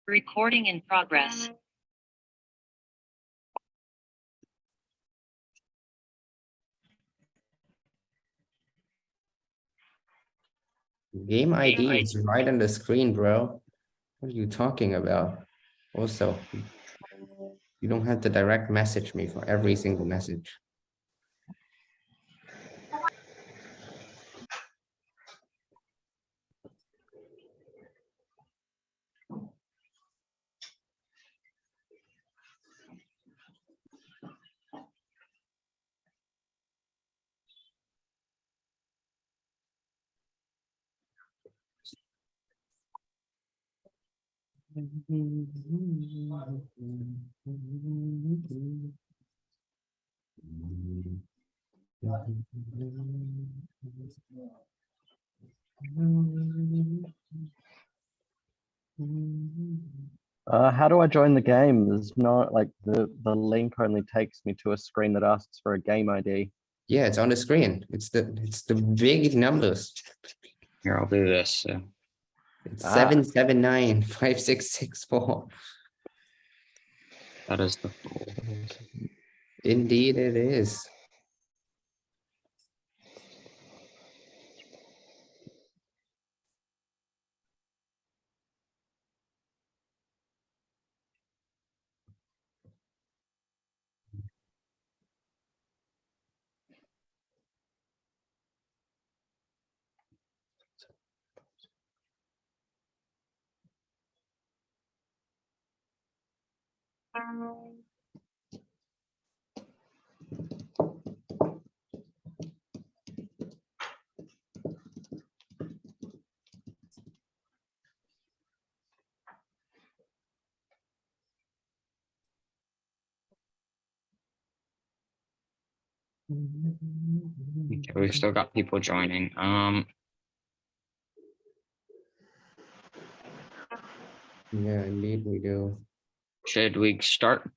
Recording in progress. Game ID is right on the screen, bro. What are you talking about? Also, you don't have to direct message me for every single message. How do I join the game? There's no, like, the link only takes me to a screen that asks for a game ID. Yeah, it's on the screen. It's the big numbers. Here, I'll do this. It's Ah. 7795664. That is the full. Indeed, it is. Okay, we've still got people joining. Yeah, indeed we do. Should we start?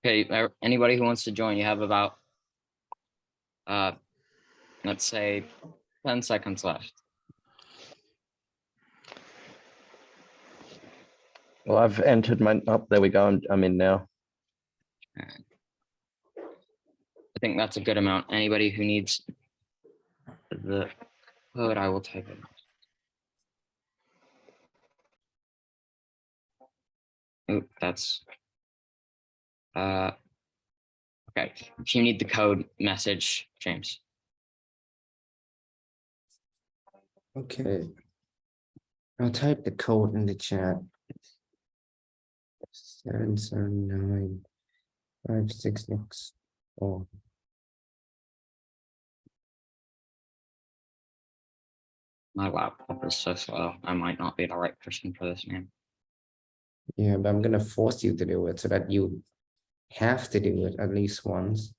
Okay, anybody who wants to join, you have about let's say 10 seconds left. Well, I've entered my, oh, there we go. I'm in now. I think that's a good amount. Anybody who needs the code, I will type it. Oop, that's okay. If you need the code, message James. Okay. I'll type the code in the chat. 7795664. My laptop is so slow. I might not be the right person for this name. Yeah, but I'm gonna force you to do it so that you have to do it at least once.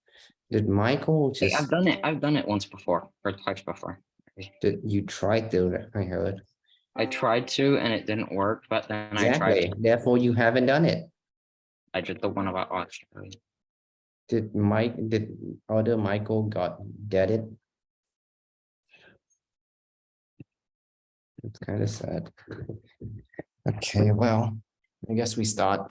Did Michael Hey, just I've done it. I've done it once before, or twice before. did you try to? I heard. I tried to, and it didn't work. But then I Exactly. tried. Therefore, you haven't done it. I did the one about Australia. Did other Michael get it? It's kind of sad. Okay, well, I guess we start.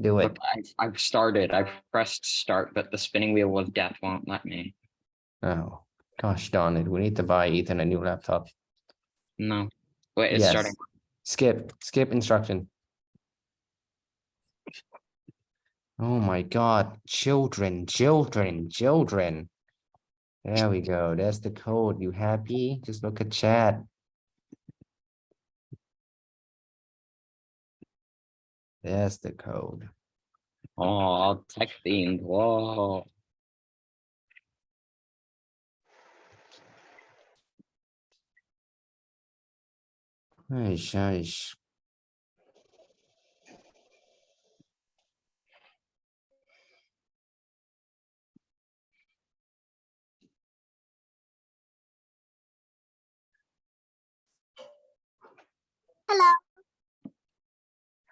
Do it. Look, I've started. I've pressed start, but the spinning wheel of death won't let me. Oh, gosh darn it. We need to buy Ethan a new laptop. No. Wait, it's Yes. starting. Skip instruction. Oh my God, children. There we go. There's the code. You happy? Just look at chat. There's the code. Oh, tech themed. Whoa. Aish. Hello.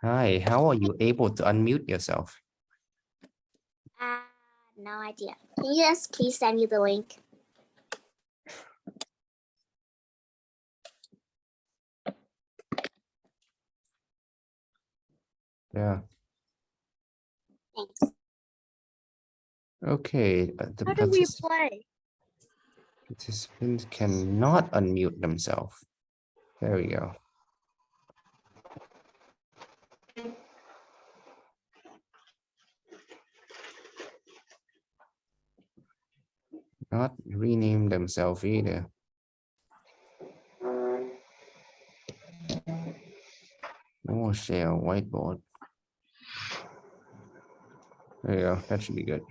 Hi, how are you able to unmute yourself? No idea. Can you just please send me the link? Yeah. Thanks. Okay, the How do we play? participants cannot unmute themselves. There we go. Not rename themselves either. Or share whiteboard. There you go. That should be good.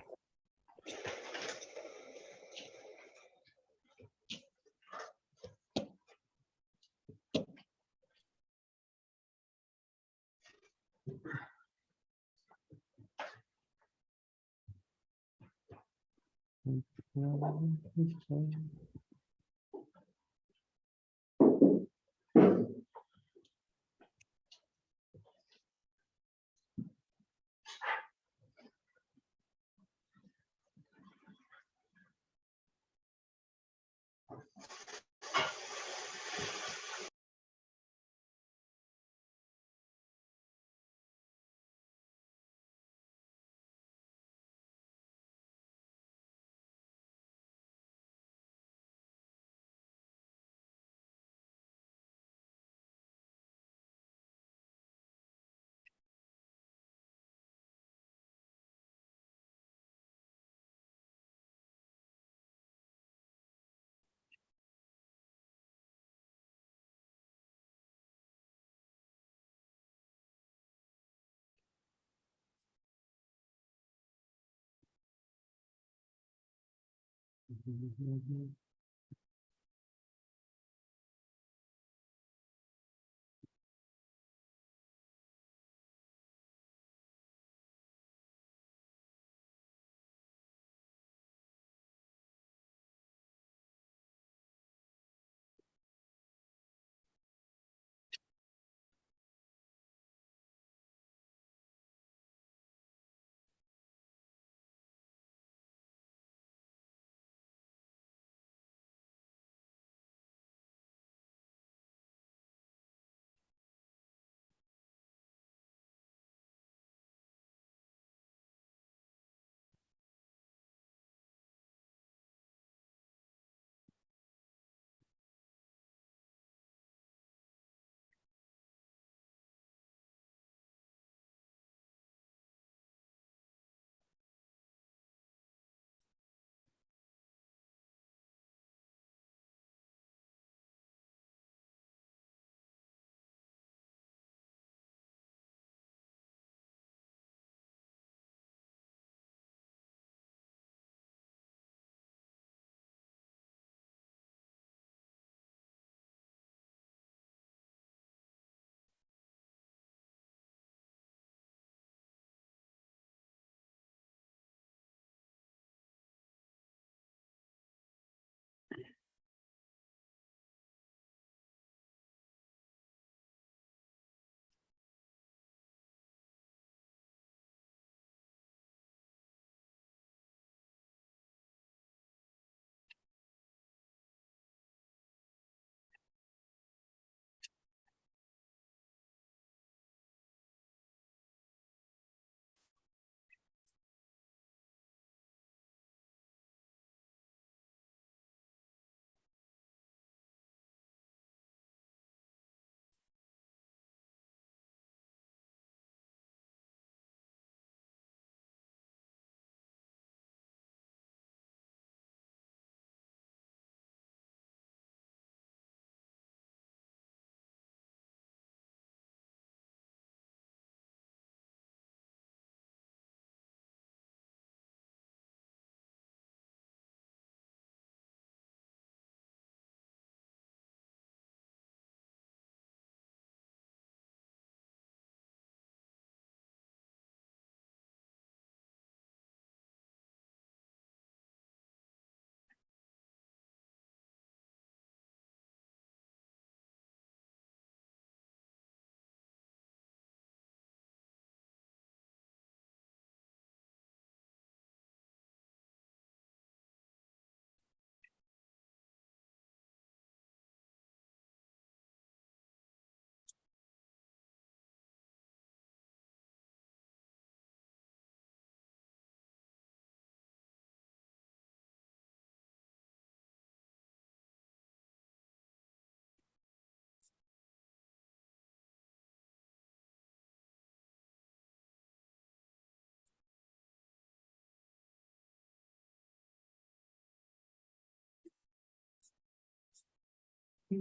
Good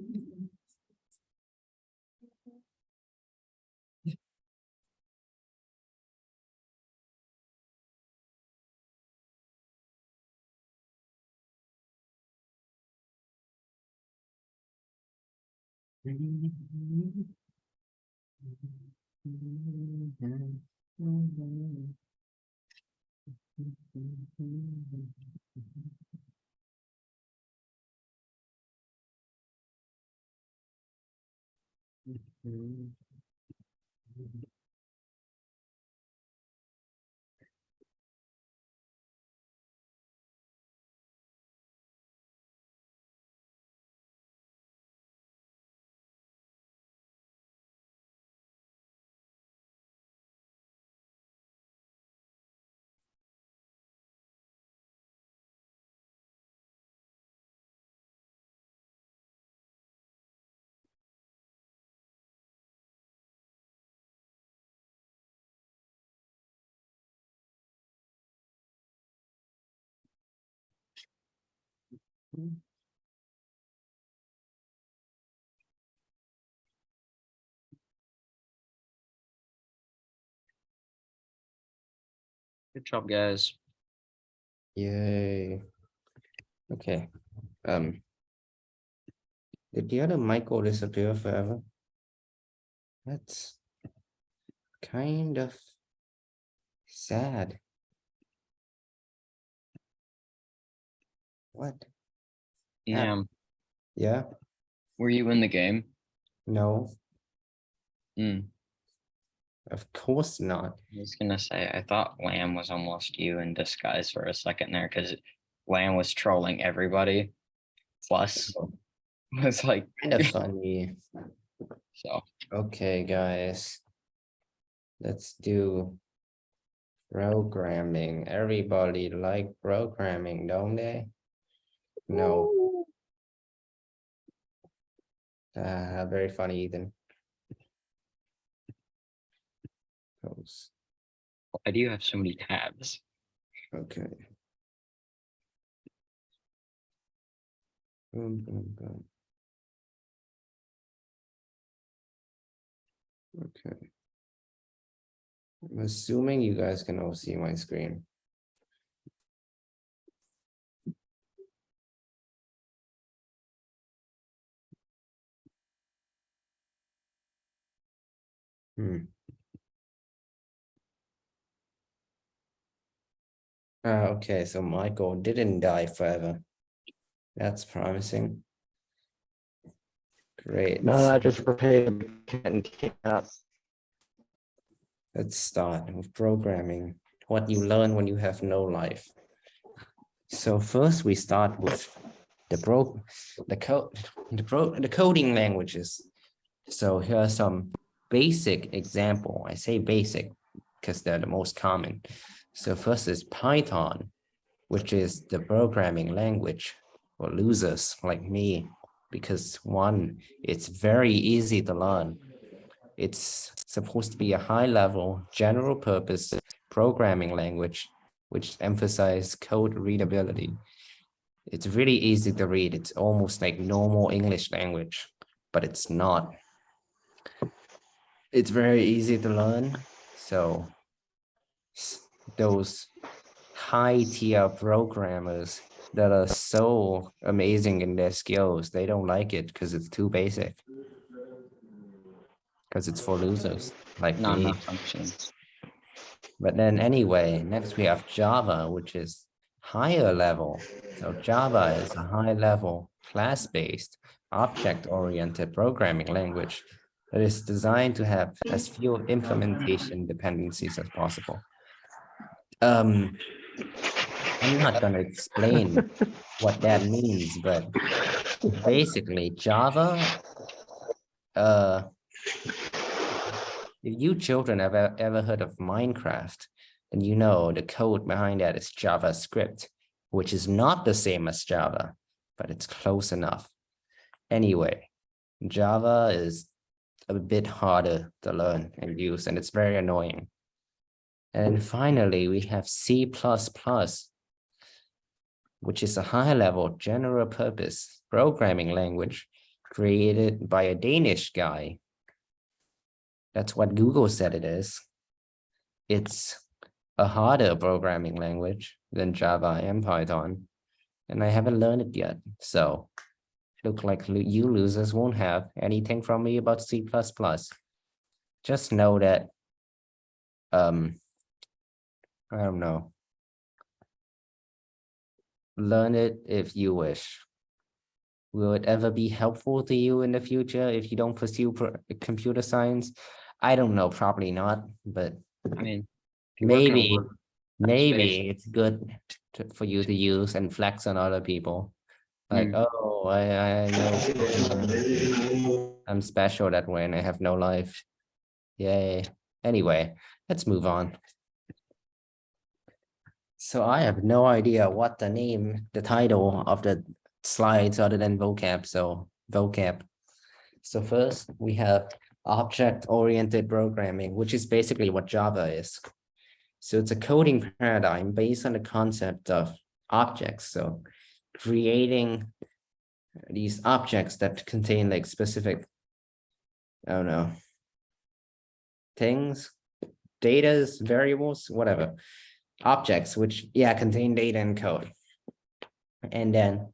job, guys. Yay. Okay. Did the other Michael disappear forever? That's kind of sad. What? Nam, Yeah? were you in the game? No, Hmm. of course not. I was gonna say, I thought Lamb was almost you in disguise for a second there, because Lamb was trolling everybody. Plus, was like, Kind of funny. so Okay, guys. Let's do programming. Everybody like programming, don't they? No. Very funny, Ethan. Close. why do you have so many tabs? Okay. Boom, boom, boom. Okay. I'm assuming you guys can all see my screen. Okay, so Michael didn't die forever. That's promising. Great. No, I just repeated and out. Let's start with programming. What you learn when you have no life. So first we start with the coding languages. So here are some basic example. I say basic because they're the most common. So first is Python, which is the programming language for losers like me, because one, it's very easy to learn. It's supposed to be a high-level, general-purpose programming language, which emphasizes code readability. It's really easy to read. It's almost like normal English language, but it's not. It's very easy to learn. So those high-tier programmers that are so amazing in their skills, they don't like it because it's too basic. Because it's for losers like Not me. enough functions. But then anyway, next we have Java, which is higher level. So Java is a high level, class-based, object-oriented programming language that is designed to have as few implementation dependencies as possible. I'm not going to explain what that means, but basically Java, if you children have ever heard of Minecraft, then you know the code behind that is JavaScript, which is not the same as Java, but it's close enough. Anyway, Java is a bit harder to learn and use, and it's very annoying. And finally, we have C++, which is a high-level general-purpose programming language created by a Danish guy. That's what Google said it is. It's a harder programming language than Java and Python, and I haven't learned it yet. So look like you losers won't have anything from me about C++. Just know that, I don't know. Learn it if you wish. Will it ever be helpful to you in the future if you don't pursue computer science? I don't know, probably not, but I mean, if you work in a maybe, work- maybe it's good for you to use and flex on other people. Like, oh, I know I'm special that way and I have no life. Yay. Anyway, let's move on. So I have no idea what the title of the slides other than vocab. So vocab. So first we have object-oriented programming, which is basically what Java is. So it's a coding paradigm based on the concept of objects. So creating these objects that contain like specific, I don't know, things, datas, variables, whatever. Objects which contain data and code. And then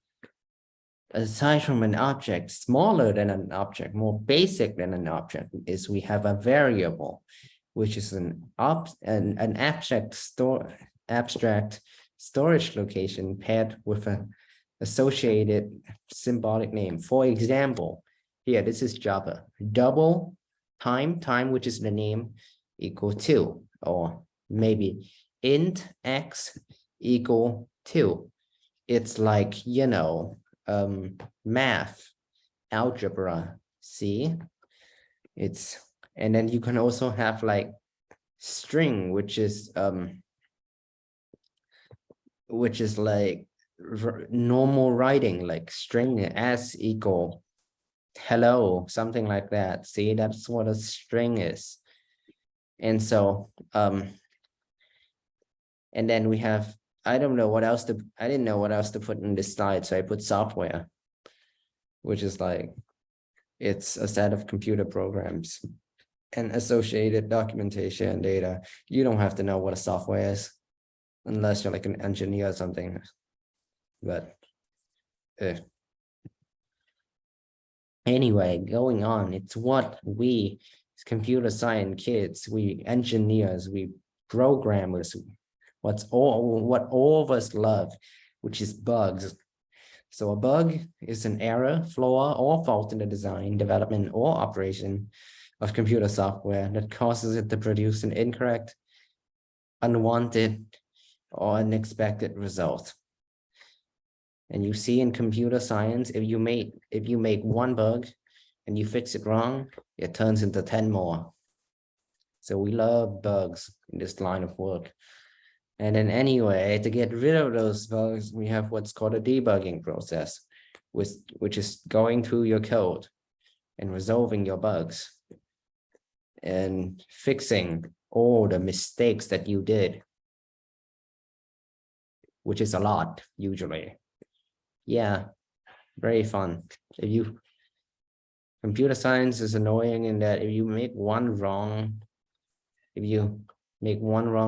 aside from an object, smaller than an object, more basic than an object, is we have a variable, which is an abstract storage location paired with an associated symbolic name. For example, here, this is Java. Double time, which is the name, equal 2, or maybe int x equal 2. It's like, you know, math, algebra, see? And then you can also have like string, which is like normal writing, like string s equal hello, something like that. See, that's what a string is. And so, and then we have, I didn't know what else to put in this slide, so I put software, which is like, it's a set of computer programs and associated documentation and data. You don't have to know what a software is, unless you're like an engineer or something, but anyway, going on, it's what we computer science kids, we engineers, we programmers, what all of us love, which is bugs. So a bug is an error, flaw, or fault in the design, development, or operation of computer software that causes it to produce an incorrect, unwanted, or unexpected result. And you see in computer science, if you make one bug and you fix it wrong, it turns into 10 more. So we love bugs in this line of work. And then anyway, to get rid of those bugs, we have what's called a debugging process, which is going through your code and resolving your bugs and fixing all the mistakes that you did, which is a lot usually. Yeah, very fun. Computer science is annoying in that if you make one wrong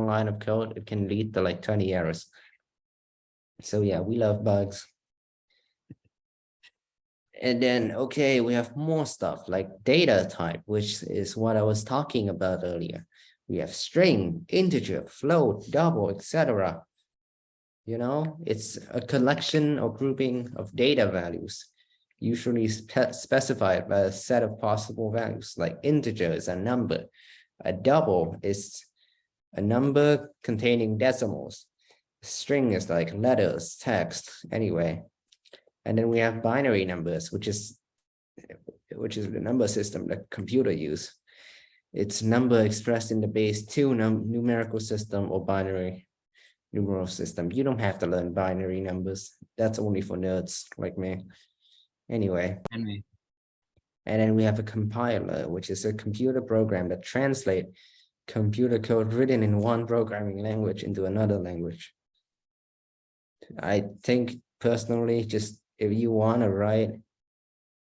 line of code, it can lead to like 20 errors. So yeah, we love bugs. And then, okay, we have more stuff like data type, which is what I was talking about earlier. We have string, integer, float, double, etc. You know, it's a collection or grouping of data values, usually specified by a set of possible values. Like integer is a number. A double is a number containing decimals. String is like letters, text, anyway. And then we have binary numbers, which is the number system that computer use. It's number expressed in the base 2 numerical system or binary numeral system. You don't have to learn binary numbers. That's only for nerds like me. Anyway. And then we have a compiler, which is a computer program that translates computer code written in one programming language into another language. I think personally, just if you want to write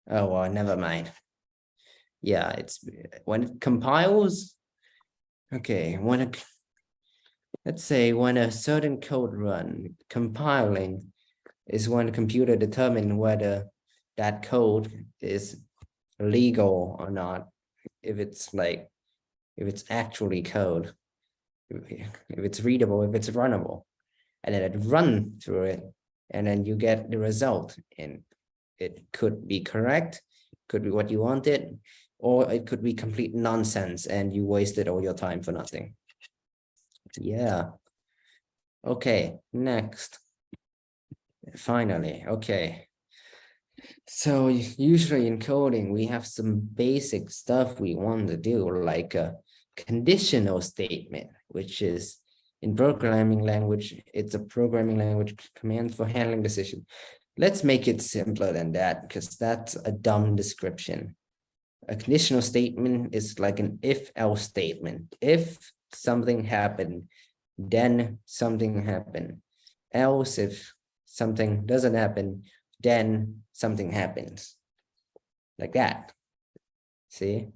Oh, well, never mind. Yeah, it's when it compiles. Okay, let's say when a certain code run, compiling is when the computer determine whether that code is legal or not. If it's actually code, if it's readable, if it's runnable, and then it run through it, and then you get the result, and it could be correct, could be what you wanted, or it could be complete nonsense and you wasted all your time for nothing. Yeah. Okay, next. Finally, okay. So usually in coding, we have some basic stuff we want to do, like a conditional statement, which is in programming language, it's a programming language command for handling decision. Let's make it simpler than that, because that's a dumb description. A conditional statement is like an if-else statement. If something happened, then something happened. Else, if something doesn't happen, then something happens. Like that. See?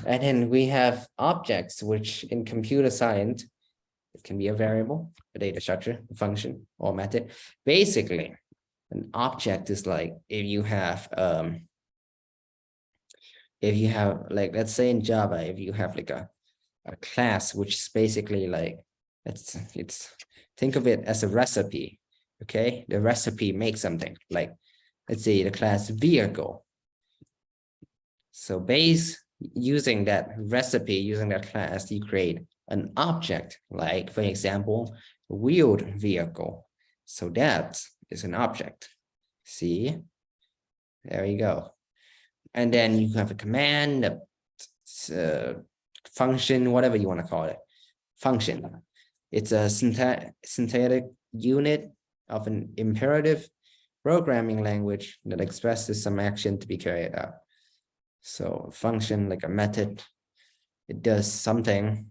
And then we have objects, which in computer science, it can be a variable, a data structure, a function, or method. Basically, an object is like if you have like, let's say in Java, if you have like a class, which is basically like, it's think of it as a recipe. Okay, the recipe makes something like, let's say the class vehicle. So using that recipe, using that class, you create an object, like for example, wheeled vehicle. So that is an object. See, there you go. And then you have a command, a function, whatever you want to call it. Function. It's a syntactic unit of an imperative programming language that expresses some action to be carried out. So function, like a method, it does something,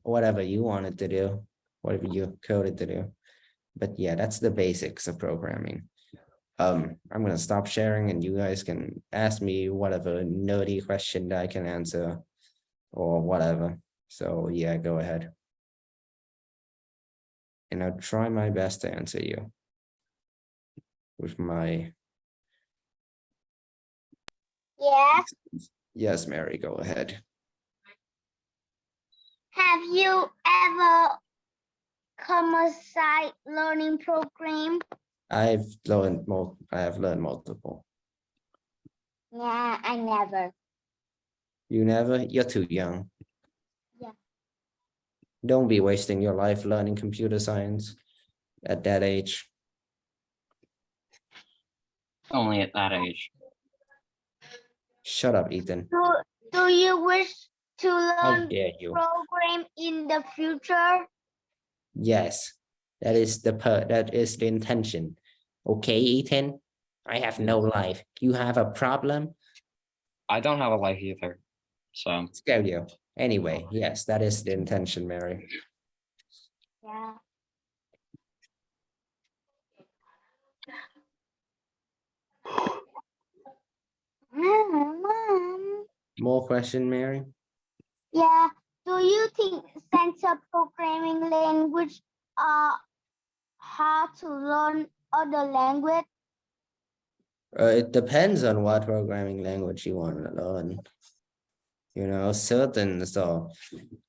whatever you want it to do, whatever you code it to do. But yeah, that's the basics of programming. I'm gonna stop sharing and you guys can ask me whatever nerdy question that I can answer or whatever. So yeah, go ahead. And I'll try my best to answer you with my. Yes. Yes, Mary, go ahead. Have you ever come aside learning program? I have learned multiple. Yeah, I never. You never? You're too young. Yeah. Don't be wasting your life learning computer science at that age. Only at that age. Shut up, Ethan. Do you wish to How learn dare you? program in the future? Yes, that is the intention. Okay, Ethan, I have no life. You have a problem? I don't have a life either. So Scare you. Anyway, yes, that is the intention, Mary. Yeah. Mom. More question, Mary? Yeah. Do you think sensor programming language are hard to learn other language? It depends on what programming language you want to learn. You know, certain are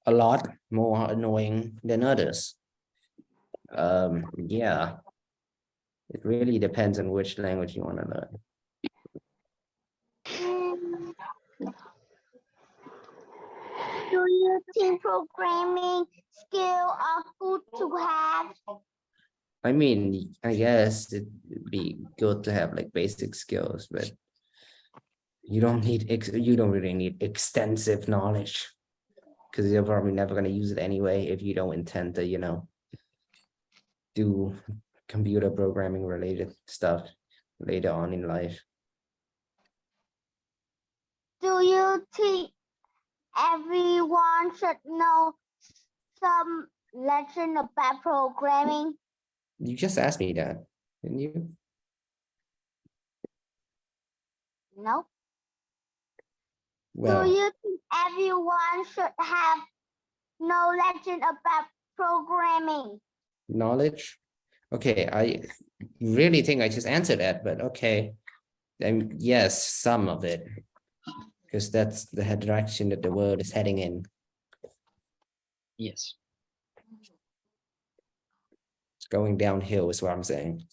a lot more annoying than others. Yeah, it really depends on which language you want to learn. Do you think programming skills are good to have? I mean, I guess it'd be good to have like basic skills, but you don't really need extensive knowledge because you're probably never going to use it anyway if you don't intend to, you know, do computer programming related stuff later on in life. Do you think everyone should know some lesson about programming? You just asked me that, didn't you? No. Do Well, you think everyone should have knowledge about programming? knowledge. Okay, I really think I just answered that, but okay. Yes, some of it. Because that's the direction that the world is heading in. Yes. It's going downhill is what I'm saying.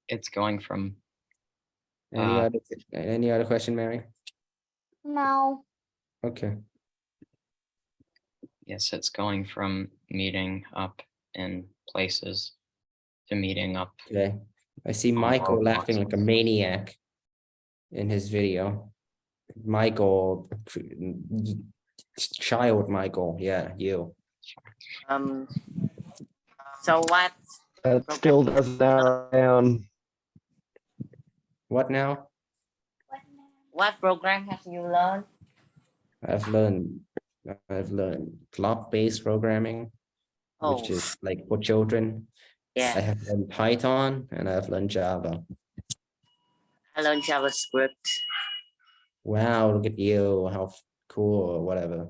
It's going from Any other question, Mary? No. Okay. yes, it's going from meeting up in places to meeting up. Okay. I see On Michael Roblox. laughing like a maniac in his video. Michael, child Michael, yeah, you. So what? That still doesn't narrow down. What now? What program have you learned? I've learned clock-based programming, Oh, which is like for children. I yeah, have learned Python and I've learned Java. I learned JavaScript. Wow, look at you, how cool or whatever.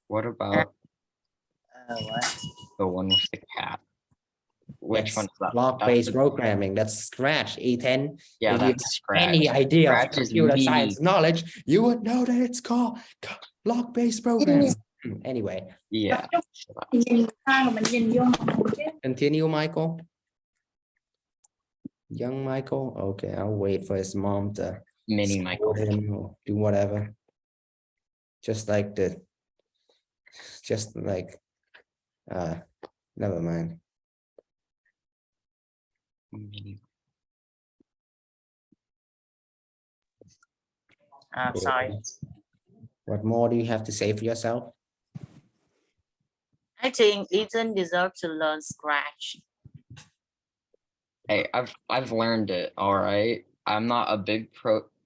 What about What? the one with the cat? Which That's one's that? block-based That's the- programming, that's Scratch, E10. Yeah, If you that's Scratch. Any idea of Scratch is computer me. science knowledge, you would know that it's called block-based programming. Anyway, Yeah. Nhìn sao mà mình nhìn vô mặt mình chứ. continue, Michael. Young Michael, okay, I'll wait for his mom to Mini Michael. support him or do whatever. Just like never mind. Mini. Sorry. What more do you have to say for yourself? I think Ethan deserves to learn Scratch. Hey, I've learned it. All right. I'm not a big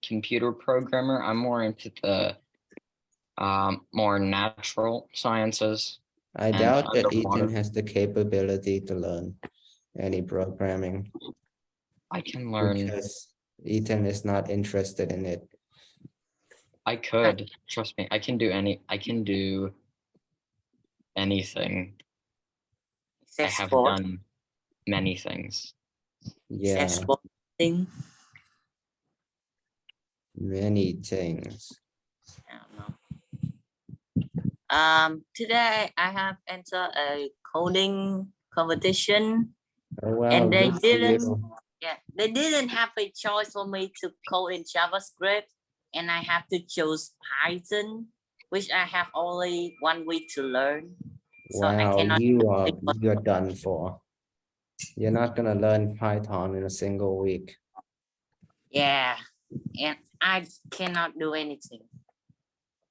computer programmer. I'm more into the more natural sciences. I And doubt that underwater. Ethan has the capability to learn any programming I can learn. because Ethan is not interested in it. I could trust me. I can do anything. I Except have sport. done many things. Yeah, Except sporting. many things. I don't know. Today I have entered a coding competition. Oh, wow, And they good for didn't- you. Yeah, they didn't have a choice for me to code in JavaScript, and I have to choose Python, which I have only 1 week to learn. So I Wow, cannot. you're done for. You're not gonna learn Python in a single week. Yeah, and I cannot do anything.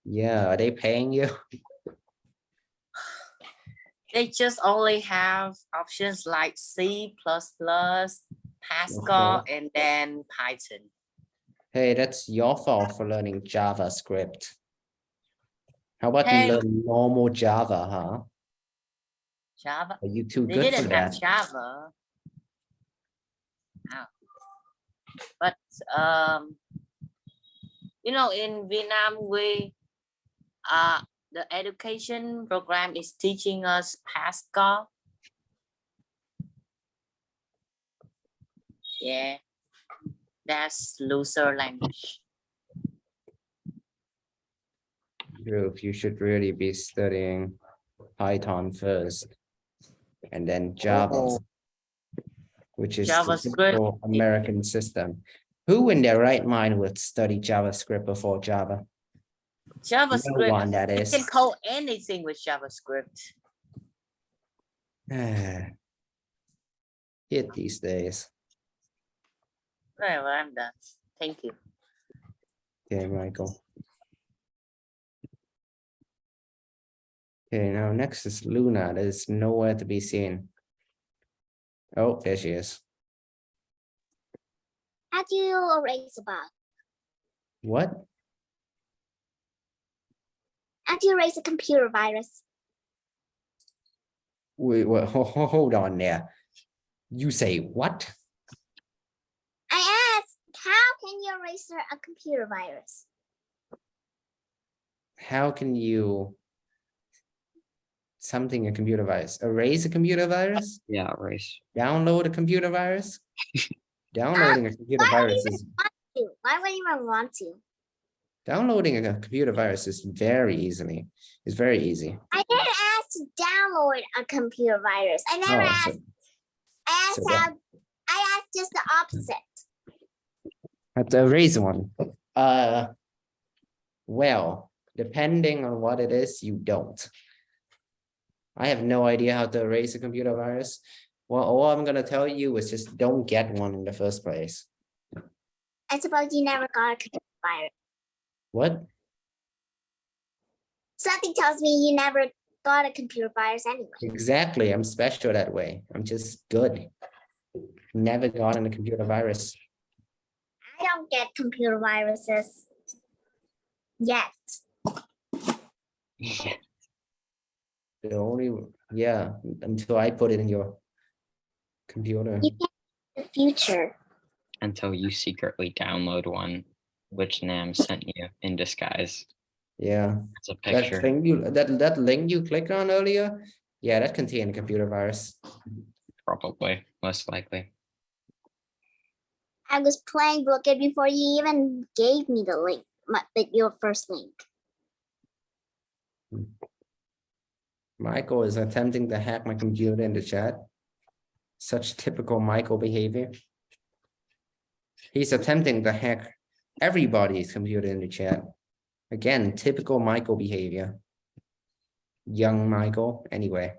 Yeah, are they paying you? They just only have options like C++, Pascal, and then Python. Hey, that's your fault for learning JavaScript. How about Hey. you learn normal Java, huh? Java. Are you too They good for didn't have that? Java. Oh. But in Vietnam, the education program is teaching us Pascal. Yeah, that's loser language. Groove, you should really be studying Python first. And then Java, Oh. which is the JavaScript. typical American system. Who in their right mind would study JavaScript before Java? No JavaScript. one, that You is. can code anything with JavaScript. Hit these days. Right, well, I'm done. Thank you. Okay, Michael. Okay, now next is Luna. That is nowhere to be seen. Oh, there she is. How do you erase a bug? What? How do you erase a computer virus? Wait, hold on there. You say what? Eraser a computer virus? How can you something a computer virus? Erase a computer virus? Yeah, race. Download a computer virus? Downloading a computer why would virus is Why would anyone want to? downloading a computer virus is very easily. It's very easy. I didn't ask to download a computer virus. I never Oh, asked. I asked so what? I asked just the opposite. But the erase one. Well, depending on what it is, you don't. I have no idea how to erase a computer virus. Well, all I'm gonna tell you is just don't get one in the first place. I suppose you never got a computer virus. What? Something tells me you never got a computer virus anyway. Exactly. I'm special that way. I'm just good. Never gotten a computer virus. I don't get computer viruses yet. The only, yeah, until I put it in your computer. You can in the future. Until you secretly download one, which Nam sent you in disguise. Yeah, It's a that picture. thing that link you clicked on earlier. Yeah, that contained a computer virus. Probably, most likely. I was playing Brookit before you even gave me the link, your first link. Michael is attempting to hack my computer in the chat. Such typical Michael behavior. He's attempting to hack everybody's computer in the chat. Again, typical Michael behavior. Young Michael. Anyway,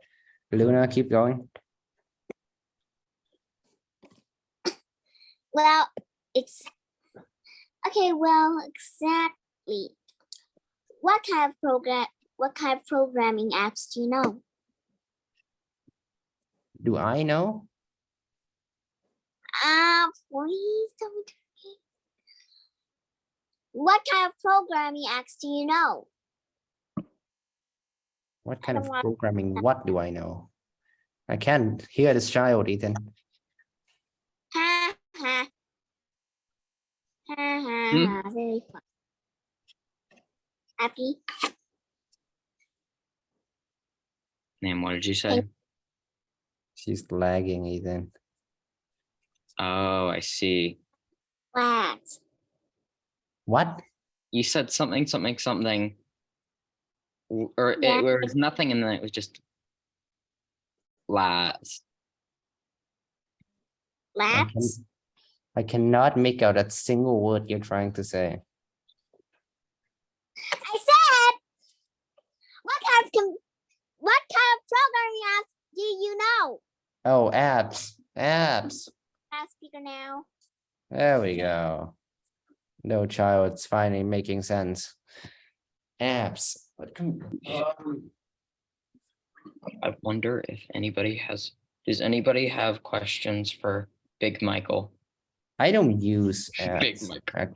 Luna, keep going. Well, it's okay. Well, exactly. What kind of programming apps do you know? Do I know? Please don't. What kind of programming apps do you know? What kind of don't want- programming? What do I know? I can't hear this child, Ethan. Ha ha. Ha ha Hmm? ha. Very fun. Happy? Nam, what did you say? She's lagging, Ethan. Oh, I see. Flags. What? You said something. Or Yeah. it was nothing and then it was just last. Labs? I cannot make out that single word you're trying to say. I said, what kind of programming apps do you know? Oh, apps. Ask speaker now. There we go. No child, it's finally making sense. Apps. I wonder if does anybody have questions for Big Michael? I don't use Big apps. Mike.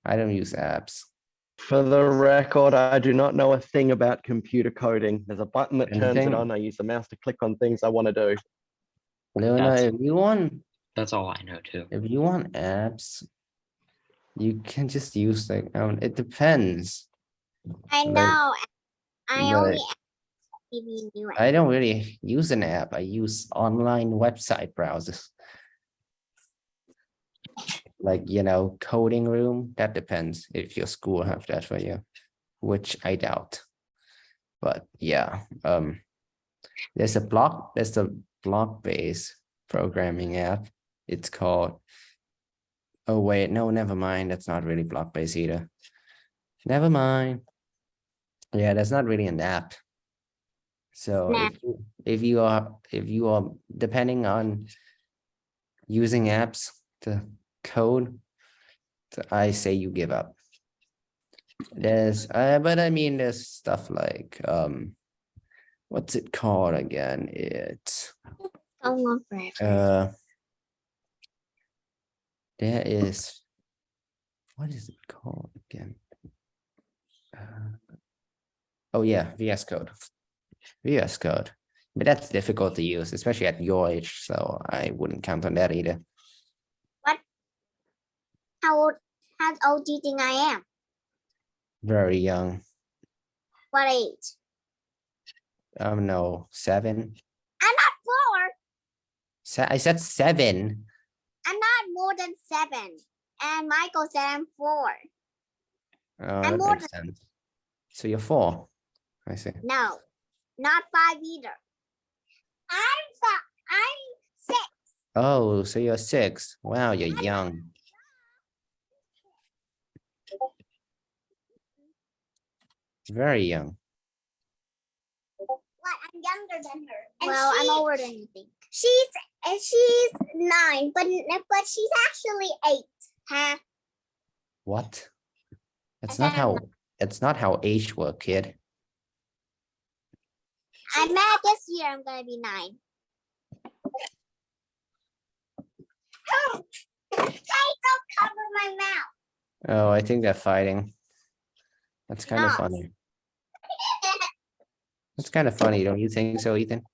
I don't use apps. For the record, I do not know a thing about computer coding. There's a button that turns Anything? it on. I use the mouse to click on things I want to do. Luna, That's- if That's all I know too. you want apps, you can just use like it depends. I Like- know. I only like- give you new I don't really use an app. I use online website browsers. Like, coding room, that depends if your school have that for you, which I doubt. But yeah, there's a block-based programming app. It's called, oh wait, no, never mind. That's not really block-based either. Never mind. Yeah, that's not really an app. So Nah. if you are depending on using apps to code, I say you give up. But I mean, there's stuff like what's it called again? It's going on forever. there is, what is it called again? Oh yeah, VS Code. VS Code. But that's difficult to use, especially at your age. So I wouldn't count on that either. How old How old do you think I am? Very young. What age? No, 7. I'm not 4. I said 7. I'm not more than 7. And Michael said I'm 4. Oh, I'm that more makes sense. So you're 4. I see. No, not 5 either. I'm 6. Oh, so you're 6. Wow, you're young. Very young. What? I'm younger than her. Well, I'm older than you think. She's 9, but she's actually 8. Huh? What? That's said not I'm how age work, kid. I'm mad this year. I'm gonna be 9. Oh, don't cover my mouth. Oh, I think they're fighting. That's kind of Not. funny. That's kind of funny, don't you think so, Ethan?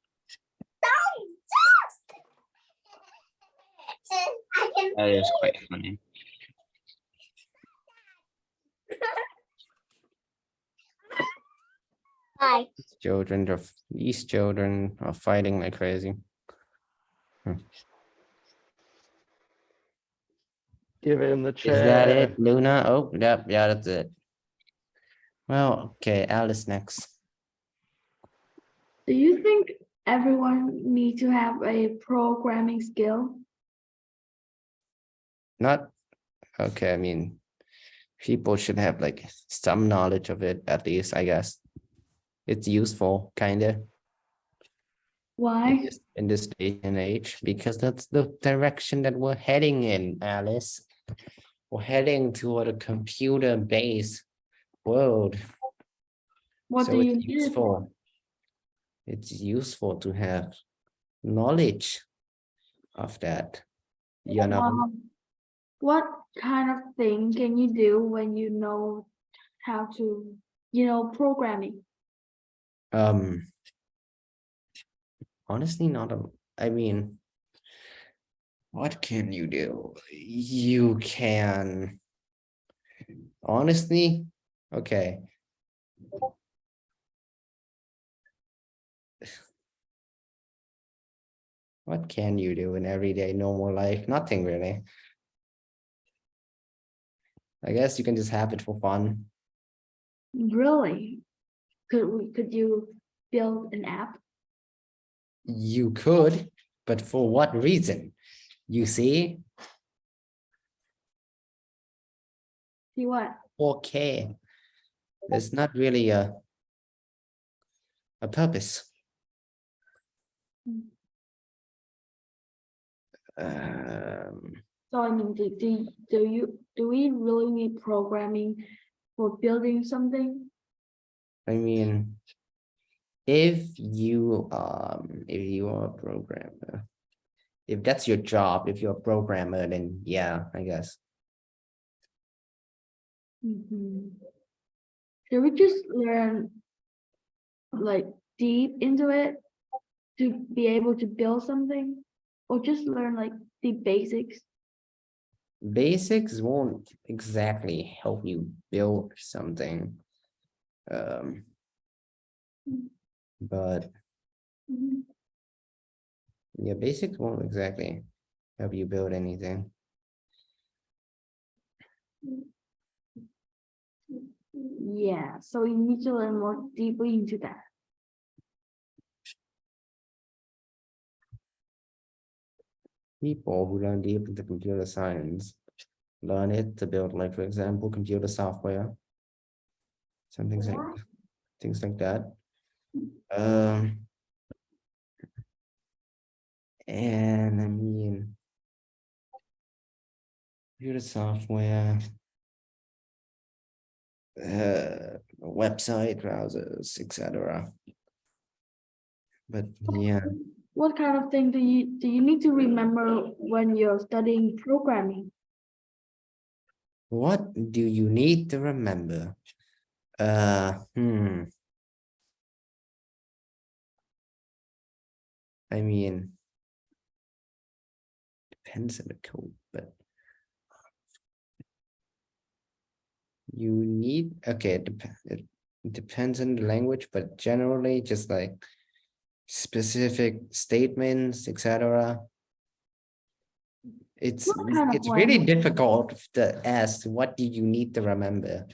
I can. That is quite funny. Hi. These children are fighting like crazy. Give him the chair. Is that it, Luna? Oh, yep, yeah, that's it. Well, okay, Alice next. Do you think everyone needs to have a programming skill? Not okay. I mean, people should have like some knowledge of it at least. I guess it's useful, kind of. Why? In this day and age, because that's the direction that we're heading in, Alice. We're heading toward a computer-based world. What So do you it's need it for? useful. It's useful to have knowledge of that. You know, What kind of thing can you do when you know how to, programming? honestly, not a. I mean, what can you do? You can honestly, okay. What can you do in everyday normal life? Nothing really. I guess you can just have it for fun. Really? Could you build an app? You could, but for what reason? You see, See what? 4K. There's not really a purpose. So I mean, do we really need programming for building something? I mean, if you are a programmer, if that's your job, if you're a programmer, then yeah, I guess. Should we just learn like deep into it to be able to build something, or just learn like the basics? Basics won't exactly help you build something. But yeah, basics won't exactly help you build anything. Yeah, so you need to learn more deeply into that. People who learn deep into computer science learn it to build, like, for example, computer software. Some things like that. And I mean, computer software, website browsers, etc. But yeah, What kind of thing do you need to remember when you're studying programming? what do you need to remember? I mean, depends on the code, but You need, okay, it depends on the language, but generally just like specific statements, etc. It's What kind of it's really language? difficult to ask what do you need to remember,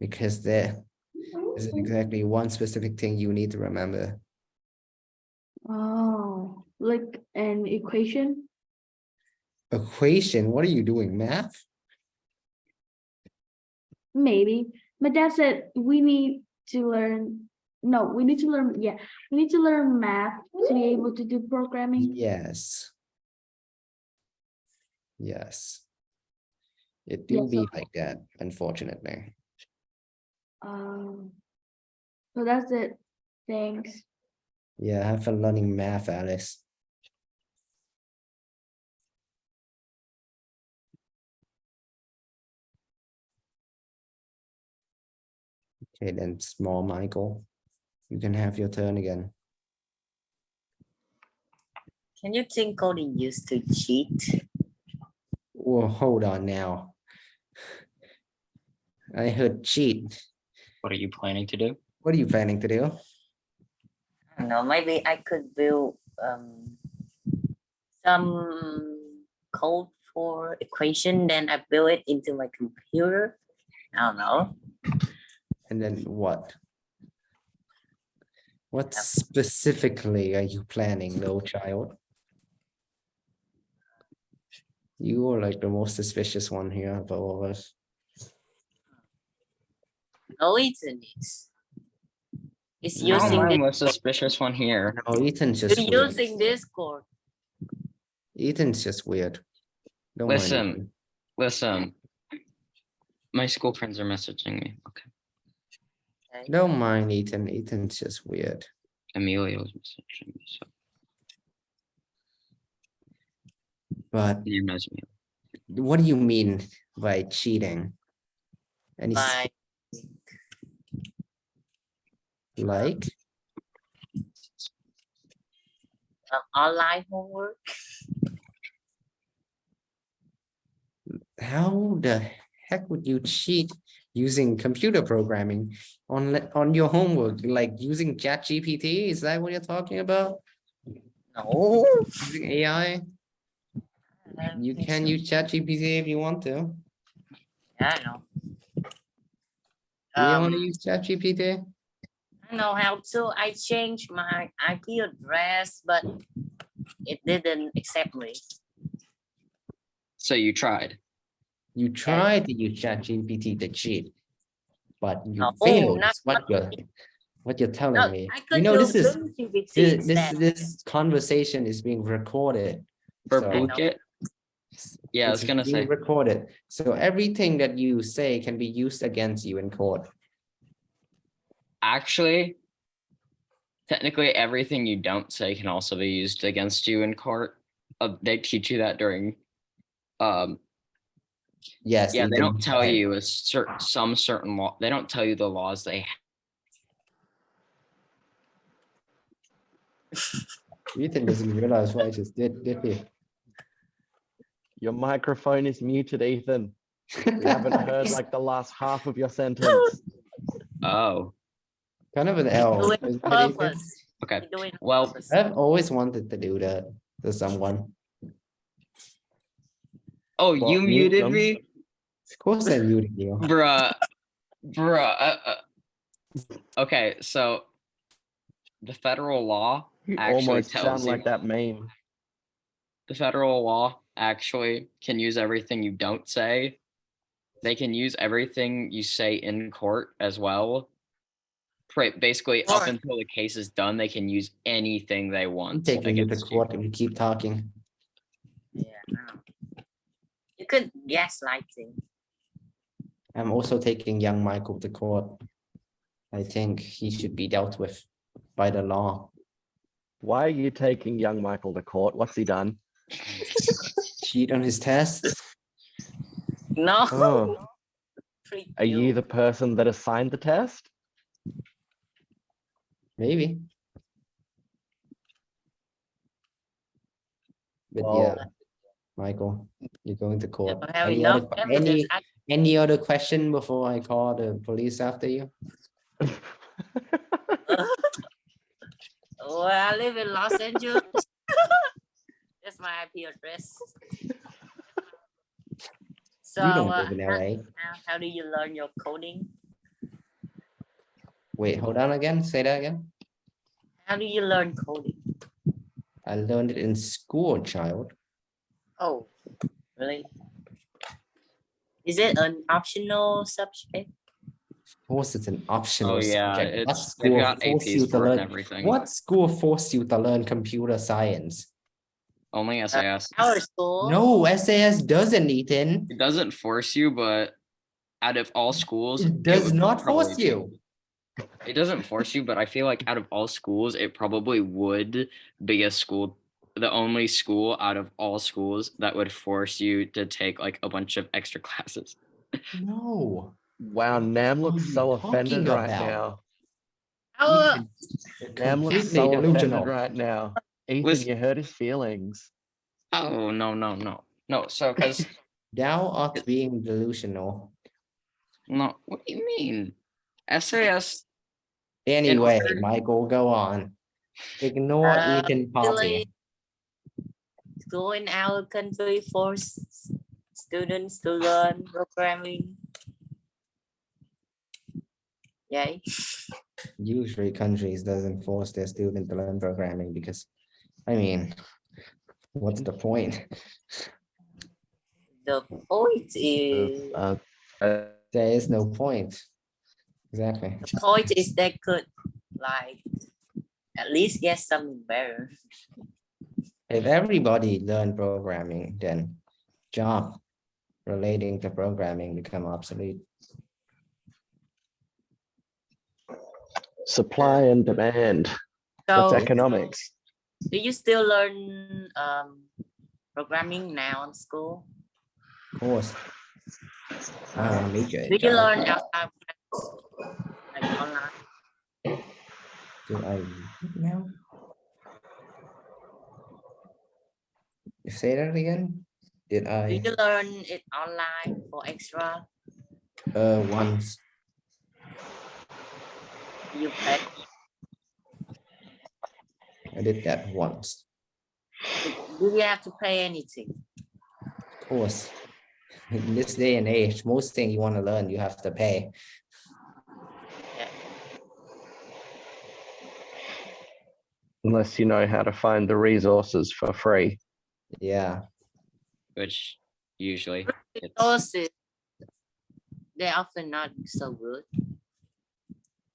because there isn't exactly one specific thing you need to remember. Oh, like an equation? Equation, what are you doing, math? Maybe. My dad said we need to learn, no, we need to learn, yeah, we need to learn math to be able to do programming. Yes. Yes. It Yeah, do be so- like that, unfortunately. So that's it. Thanks. Yeah, have fun learning math, Alice. Okay, then small Michael, you can have your turn again. Can you think coding used to cheat? Whoa, hold on now. I heard cheat. What are you planning to do? What are you planning to do? I don't know, maybe I could build some code for equation, then I build it into my computer. I don't know. And then what? What specifically are you planning, little child? You are like the most suspicious one here of all of us. No, Ethan is. It's No, using I'm the, the most suspicious one here. No, Ethan's just you're weird. using Discord. Ethan's just weird. Don't mind Listen. Ethan. Listen. My school friends are messaging me. Okay. Don't mind Ethan. Ethan's just weird. Amelia was messaging me. So But he knows me. what do you mean by cheating? Any Like like? online homework. How the heck would you cheat using computer programming on your homework, like using ChatGPT? Is that what you're talking about? No. Using AI? You can use ChatGPT if you want to. Yeah, I know. Do you want to use ChatGPT? I know how to. I changed my IP address, but it didn't accept me. So you tried. You tried to use ChatGPT to cheat, but you No, failed. not- Is what you're telling No, me. I You could know, use this is GPT this instead. this conversation is being recorded. For So- Phuket? Yeah, I was It's gonna being say, recorded. So everything that you say can be used against you in court. actually, technically everything you don't say can also be used against you in court. They teach you that during, Yes. yeah, they Ethan, don't tell right. you a some certain law. They don't tell you the laws they have. Ethan doesn't realize what I just did he? Your microphone is muted, Ethan. We haven't heard like the last half of your sentence. Oh, Kind of an Do L. it isn't on it, Ethan? purpose. okay. You do it on Well, purpose. I've always wanted to do that to someone. Oh, Well, you mute muted them. me? Of course I muted you. Bruh. Okay, so the federal law You actually almost tells sound you, like that meme. the federal law actually can use everything you don't say. They can use everything you say in court as well. Basically, up Court. until the case is done, they can use anything they I'm want taking you to against you. court if you keep talking. Yeah, I know. You could gaslighting. I'm also taking young Michael to court. I think he should be dealt with by the law. Why are you taking young Michael to court? What's he done? Cheat on his test. No. Oh, Freak are you the person that assigned the test? Maybe. But Well- yeah, Michael, you're going to court. I have Any enough other, evidence. Any other question before I call the police after you? Well, I live in Los Angeles. That's my IP address. So, You don't live in how, LA. how do you learn your coding? Wait, hold on again. Say that again. How do you learn coding? I learned it in school, child. Oh, really? Is it an optional subject? Of course, it's an optional Oh yeah, subject. What it's they've school got forced APs you to for it and learn? everything. What school forced you to learn computer science? Only SAS. Our school? No, SAS doesn't, Ethan. It doesn't force you, but out of all schools, It does would not probably force be- you. It doesn't force you, but I feel like out of all schools, it probably would be a school, the only school out of all schools that would force you to take like a bunch of extra classes. No. Wow, What Nam are looks you so offended talking right about? now. Our, Ethan, Nam looks completely so offended delusional. right now. Ethan, Listen- you hurt his feelings. Oh no. So because Thou art being delusional. no, what do you mean? SAS Anyway, order- Michael, go on. Ignore Ethan really, talking. school in our country force students to learn programming. Yay. Usually countries doesn't force their student to learn programming because, I mean, what's the point? The point is There is no point. Exactly. the point is they could like at least get something better. If everybody learned programming, then job relating to programming become obsolete. supply and demand. That's So economics. do you still learn programming now in school? Of course. I have a major in Do you Java. learn outside like online? Did I now? Say that again? Did Do I you learn it online for extra? once? You pay? I did that once. Do you have to pay anything? Of course. In this day and age, most things you want to learn, you have to pay. Unless you know how to find the resources for free. Yeah. which usually it's Resources, they're often not so good.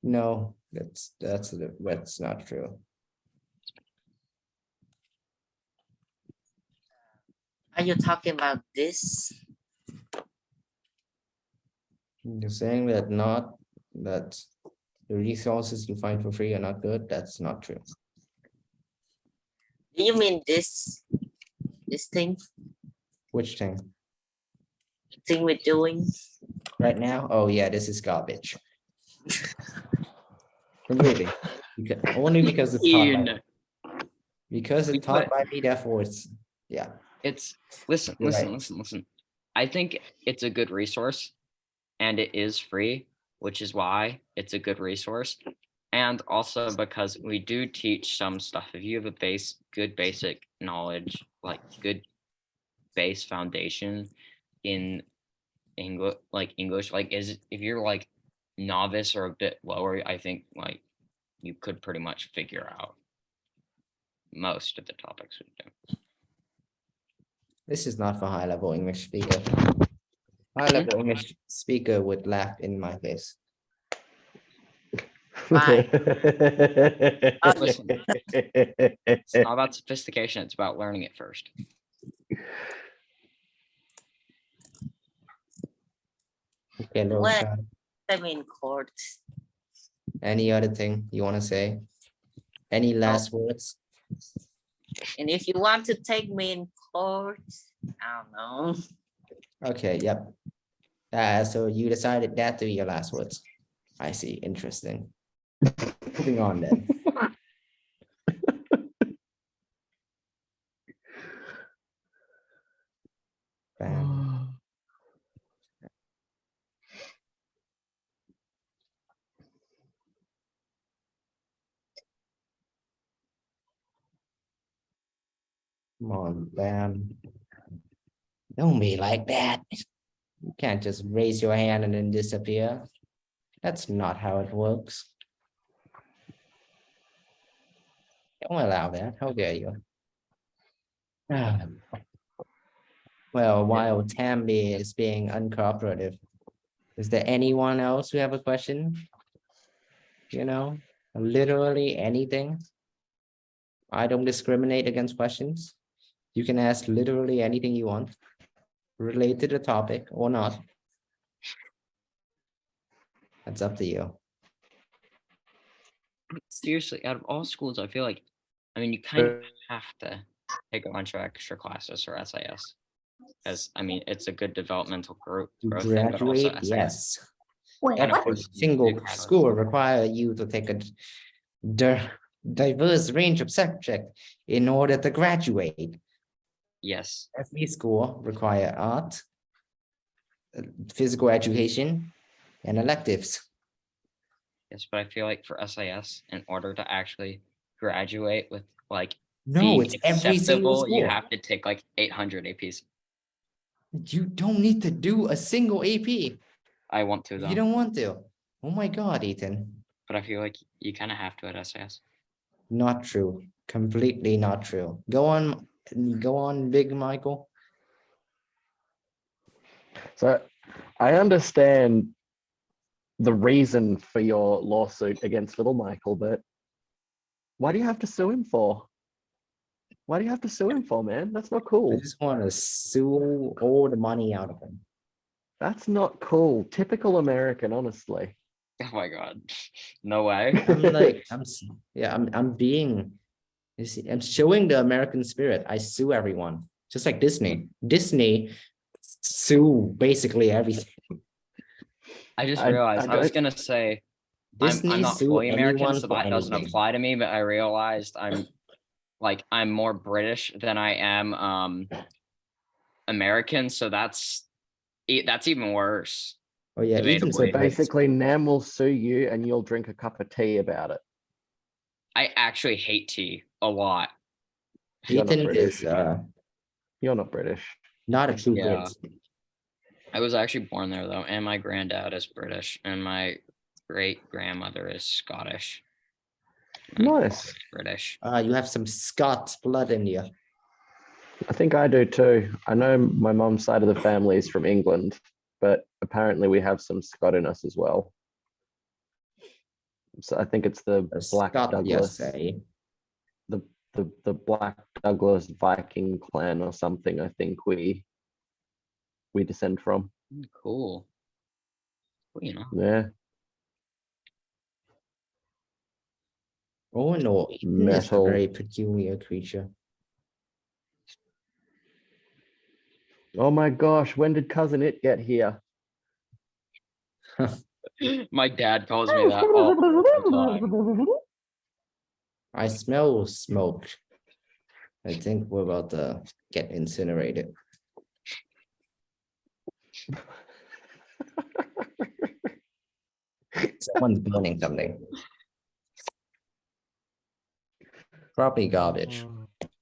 No, that's not true. Are you talking about this? You're saying that the resources you find for free are not good. That's not true. Do you mean this thing Which thing? we're doing? Right now? Oh yeah, this is garbage. Completely. Only because it's taught by, Ian, because it's taught by me, therefore it's, yeah. it's listen, You're listen, right. listen, listen. I think it's a good resource and it is free, which is why it's a good resource. And also because we do teach some stuff. If you have a good basic knowledge, like good base foundation in English, like if you're like novice or a bit lower, I think like you could pretty much figure out most of the topics we do. This is not for high level English speaker. High level English speaker would laugh in my face. Why? Listen, it's not about sophistication, it's about learning it first. Okay, little Well- child. I'm in court. Any other thing you want to say? Any last words? And if you want to take me in court, I don't know. Okay, yep. So you decided that to be your last words. I see, interesting. Moving on then. Bam. Come on, man. Don't be like that. You can't just raise your hand and then disappear. That's not how it works. Don't allow that. How dare you? Ah. Well, while Tammy is being uncooperative, is there anyone else who have a question? You know, literally anything. I don't discriminate against questions. You can ask literally anything you want, related to the topic or not. That's up to you. Seriously, out of all schools, I feel like, I mean, you kind of have to take a bunch of extra classes for SIS. As I mean, it's a good developmental growth To thing, but also graduate, SIS. yes. Wait, And of what? Every course, single graduate. school require you to take a diverse range of subject in order to graduate. Yes, Every school require art, physical education, and electives. yes, but I feel like for SIS, in order to actually graduate with like No, being it's every single acceptable, you school. have to take like 800 APs. You don't need to do a single AP. I want to If though, you don't want to. Oh my God, Ethan. but I feel like you kind of have to at SIS. Not true. Completely not true. Go on, Big Michael. So I understand the reason for your lawsuit against little Michael, but why do you have to sue him for? Why do you have to sue him for, man? That's not I cool. just want to sue all the money out of him. That's not cool. Typical American, honestly. Oh my god, no way. I'm like, I'm being, you see, I'm showing the American spirit. I sue everyone, just like Disney. Disney sue basically everything. I just I realized I was don't- gonna say Disney I'm not sue fully American, anyone so for that doesn't anything. apply to me, but I realized I'm more British than I am American, so that's even worse. Oh yeah, Ethan's So Debatably. basically, Nam will sue you and you'll drink a cup of tea about it. I actually hate tea a lot. You're not Ethan is British. You're not British. not a true Yeah. Brit. I was actually born there though, and my granddad is British, and my great grandmother is Scottish. and my Nice. father's British. You have some Scots blood in you. I think I do too. I know my mom's side of the family is from England, but apparently we have some Scot in us as well. So I think it's the A Black Scot, you Douglas, say. the Black Douglas Viking clan or something. I think we descend from. Cool. Well, you know, Yeah, Oh no, Ethan is a Metal. very peculiar creature. oh my gosh, when did cousin It get here? my dad calls me that all the time. I smell smoke. I think we're about to get incinerated. Someone's burning something. Probably garbage.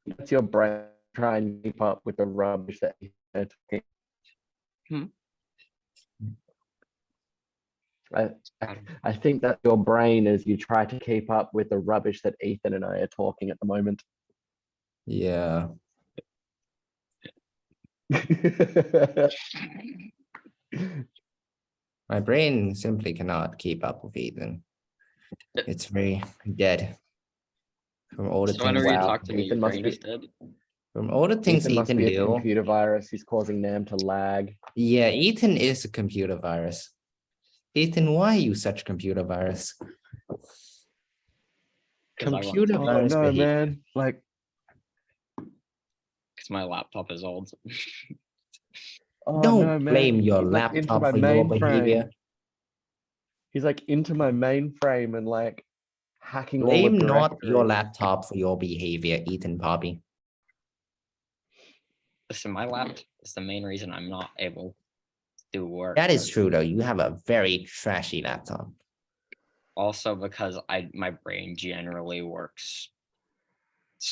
That's your brain trying to keep up with the rubbish that you're talking. Hmm. I think that your brain as you try to keep up with the rubbish that Ethan and I are talking at the moment. Yeah. My brain simply cannot keep up with Ethan. It's very dead. From all the So whenever things you Wow, talk to me, Ethan your must brain be- is dead. from all the things Ethan must Ethan be a do. computer virus. He's causing Nam to lag. Yeah, Ethan is a computer virus. Ethan, why are you such computer virus? 'Cause I want Computer to. virus behavior. man. Like, Because my laptop is old. oh Don't no, man. blame your He's, like, into laptop my for your mainframe. behavior. He's like into my mainframe and like hacking all Blame the not your directories. laptop for your behavior, Ethan Poppy. Listen, my laptop is the main reason I'm not able to do work. That is true, though. You have a very trashy laptop. Also because my brain generally works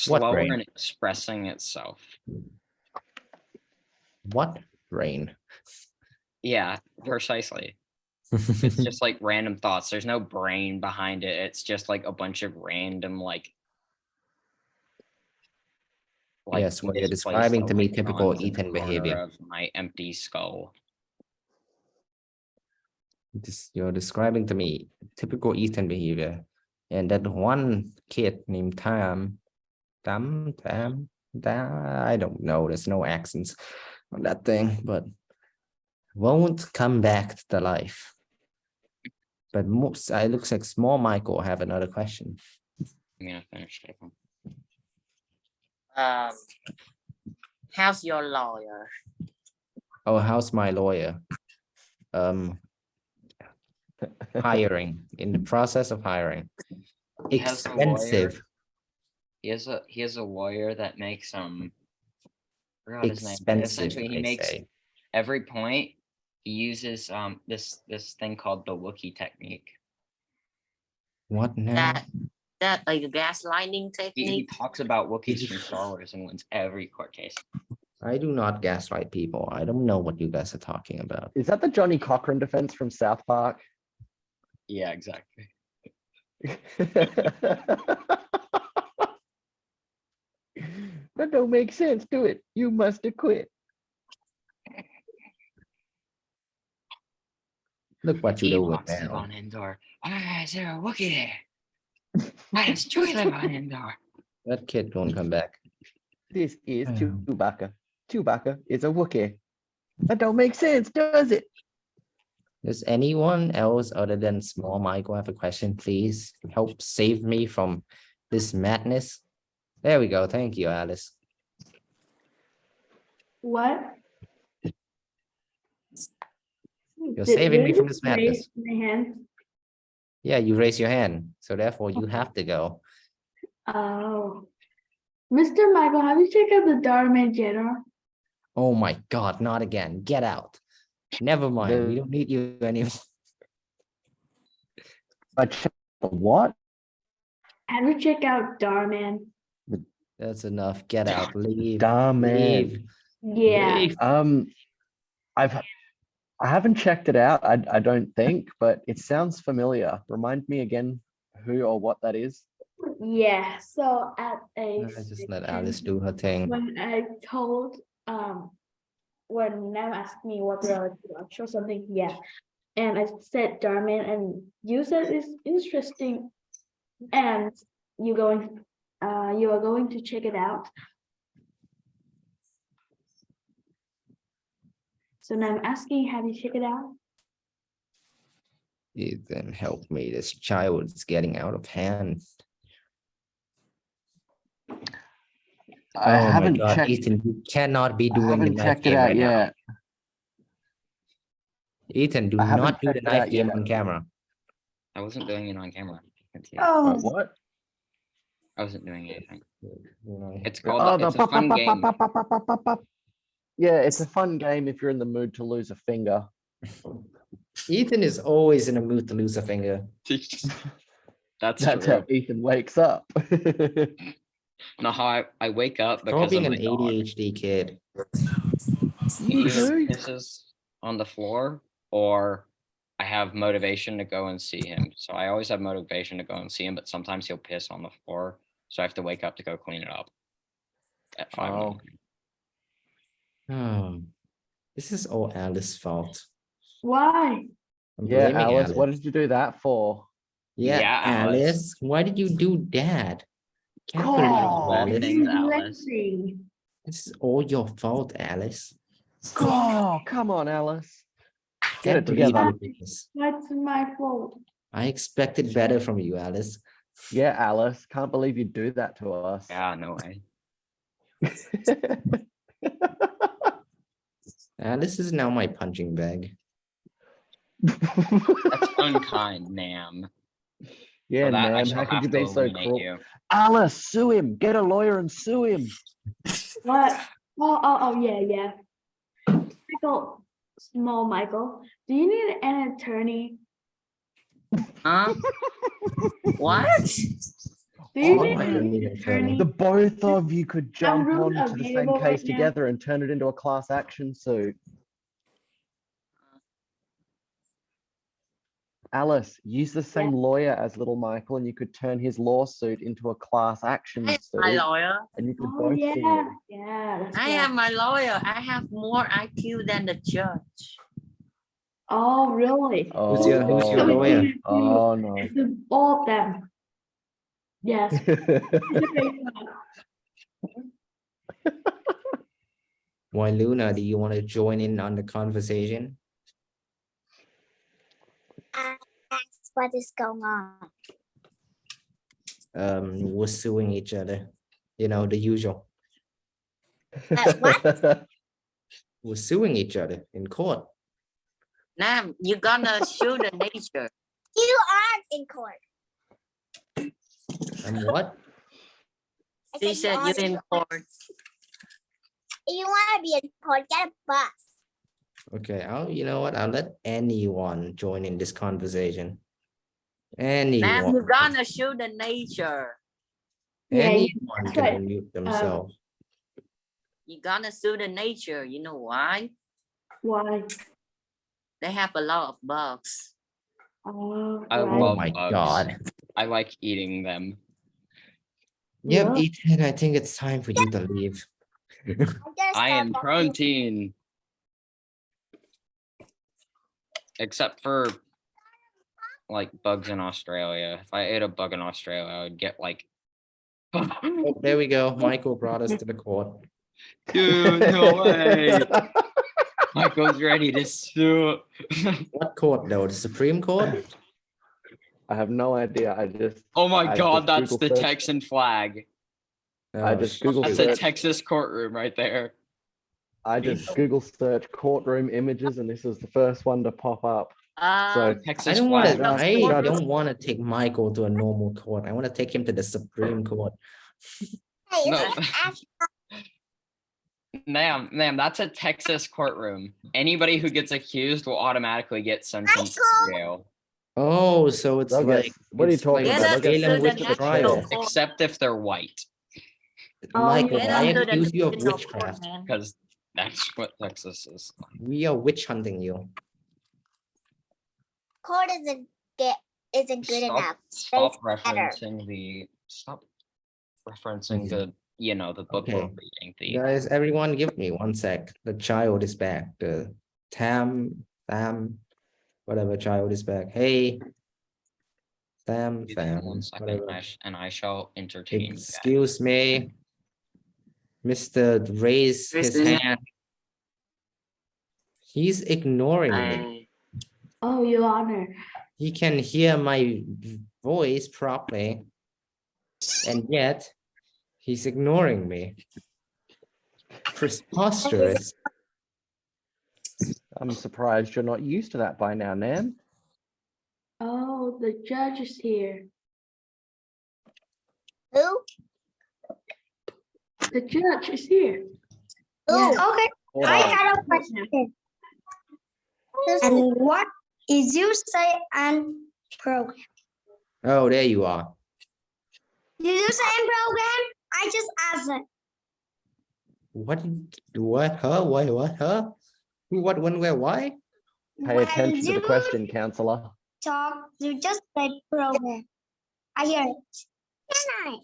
What slower brain? in expressing itself. What brain? Yeah, precisely. It's just like random thoughts. There's no brain behind it. It's just like a bunch of random Yes, well, you're misplaced describing to me typical electrons in the Ethan corner behavior. of my empty skull. You're describing to me typical Ethan behavior. And that one kid named Tam, I don't know. There's no accents on that thing, but won't come back to life. But most, it looks like small Michael have another question. I'm gonna finish typing. How's your lawyer? Oh, how's my lawyer? Hiring, in the process of hiring. He has a lawyer. Expensive. He has a lawyer that makes forgot his name. But Expensive, essentially, he they makes say. every point. He uses this thing called the Wookiee technique. What now? That like a gaslighting He technique. talks about Wookiees from Star Wars and wins every court case. I do not gaslight people. I don't know what you guys are talking about. Is that the Johnny Cochran defense from South Park? Yeah, exactly. That don't make sense, do it? You must have quit. Look what you do with Ewoks live now. on Endor. Why is there a Wookiee there? Why does Chewie live on Endor? That kid won't come back. This is Um. Chewbacca. Chewbacca is a Wookiee. That don't make sense, does it? Does anyone else other than small Michael have a question? Please help save me from this madness. There we go. Thank you, Alice. What? You're saving me from this madness. My hand. Yeah, you raise your hand, so therefore you have to go. Oh. Mr. Michael, have you checked out the Dharma General? Oh my God, not again. Get out. Never mind. We The- don't need you anymore. But what? Have you checked out Darman? That's enough. Get out. Leave. Damn man. Leave. Yeah. Leave. I haven't checked it out. I don't think, but it sounds familiar. Remind me again who or what that is. Yeah. So at a Just let session, Alice do her thing. when I told when Nam asked me what do I like to watch or something, yeah. And I said Darman and you said it's interesting and you are going to check it out. So now I'm asking, have you checked it out? Ethan, help me. This child is getting out of hand. I Oh my haven't God, checked. Ethan, you cannot be I doing the haven't knife checked it game out right now. yet. Ethan, do I haven't not do the checked it knife out game yet. on camera. I wasn't doing it on camera. Oh, What? I wasn't doing anything. You know, It's called. Oh, It's a fun game. Yeah, it's a fun game if you're in the mood to lose a finger. Ethan is always in a mood to lose a finger. That's That's true. how Ethan wakes up. No, how I wake up Stop because being of an my dog. ADHD kid. You He either do? pisses on the floor or I have motivation to go and see him. So I always have motivation to go and see him, but sometimes he'll piss on the floor. So I have to wake up to go clean it up at 5 in the Oh. morning. Oh, this is all Alice's fault. why? I'm Yeah, blaming Alice, what did you do that for? Yeah, Yeah, Alice. Alice, why did you do that? Can't believe you, Oh, Alice. things, Alice. Neglecting. This is all your fault, Alice. Oh, come on, Alice. Get Can't it believe together. you did this. That's my fault. I expected better from you, Alice. Yeah, Alice. Can't believe you'd do that to us. Yeah, no way. Alice is now my punching bag. That's unkind, Nam. Yeah, For that, I man. shall How could have you to be so eliminate cruel? you. Alice, sue him. Get a lawyer and sue him. What? Oh, yeah. Michael, small Michael, do you need an attorney? Huh? What? Do you Oh think my I'm God. an attorney? The both of you could jump really onto the same available case right now. together and turn it into a class action suit. Alice, use the same lawyer as little Michael and you could turn his lawsuit into a class action I have my suit lawyer. and you could Oh both yeah, sue. yeah. That's I right. have my lawyer. I have more IQ than the judge. Oh really? Who's your Oh, lawyer? no. Oh no. All of them. Yes. Why, Luna, do you want to join in on the conversation? That's what is going on. We're suing each other. You know, the usual. What? We're suing each other in court. Nam, you gonna shoot the nature. You are in court. And what? I She said are you're in court. If you want to be in court, get a bus. Okay, you know what? I'll let anyone join in this conversation. Nam, Anyone. you gonna shoot the nature. Yeah, Anyone that's can right. unmute themselves. You gonna sue the nature. You know why? Why? They have a lot of bugs. Oh, I right. Oh love my bugs. God. I like eating them. Yep, Yeah. Ethan, I think it's time for you to leave. I'm gonna I am start protein. Except for like bugs in Australia. If I ate a bug in Australia, I would get like Oh, there we go. Michael brought us to the court. dude, no way. Michael's ready to sue. What court though? The Supreme Court? I have no idea. Oh my I God, just that's Google the searched- Texan flag. I Oh, just shoot. Google That's a searched- Texas courtroom right there. I just Google search courtroom images and this is the first one to pop up. So I Texas don't want to. flag. I don't want to take Michael to a normal court. I want to take him to the Supreme Court. Hey, No. it's Ash- Ma'am, that's a Texas courtroom. Anybody who gets accused will automatically get sentenced to jail. Oh, so it's They'll get- like what are you it's talking like about? They'll get Salem sentenced to trial. jail. Except if they're white, Oh, Michael, yeah. I Get under the accuse you of national witchcraft. court, man. because that's what Texas is. We are witch hunting you. court isn't good enough. Stop There's better. Mhm. referencing the the book we're Okay. reading. The Guys, everyone give me 1 sec. The child is back. The Tam, whatever child is back. Hey. Tam, give me 1 second, whatever. and I shall entertain you guys. Excuse me. Mr. Raise his Kristen. hand. He's ignoring me. Oh, Your Honor. He can hear my voice properly. And yet, he's ignoring me. Preposterous. I'm surprised you're not used to that by now, Nan. Oh, the judge is here. Who? The judge is here. Who? Yeah. Okay. Hold I on. got a question. And what is you say and program? Oh, there you are. Did you say in program? I just asked it. What? Huh? What? Huh? What? When? Where? Why? Pay When attention to the you question, counselor. talk, you just said program. I hear it.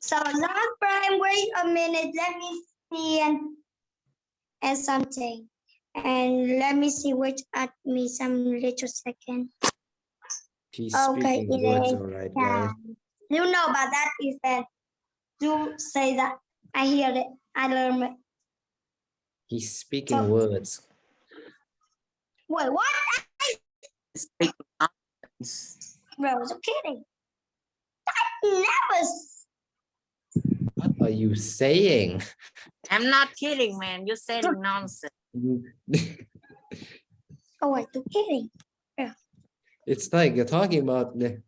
So not prime. Wait a minute. Let me see and something. And let me see which at me some little second. He's Okay, speaking it words, is, all right, Yeah. guys. You know about that is that you say that I hear it. I learn it. He's speaking So- words. Wait, what? Speak Bro, I was kidding. I never. What are you saying? I'm not kidding, man. You're saying nonsense. Oh wait, you're kidding. It's like you're talking about the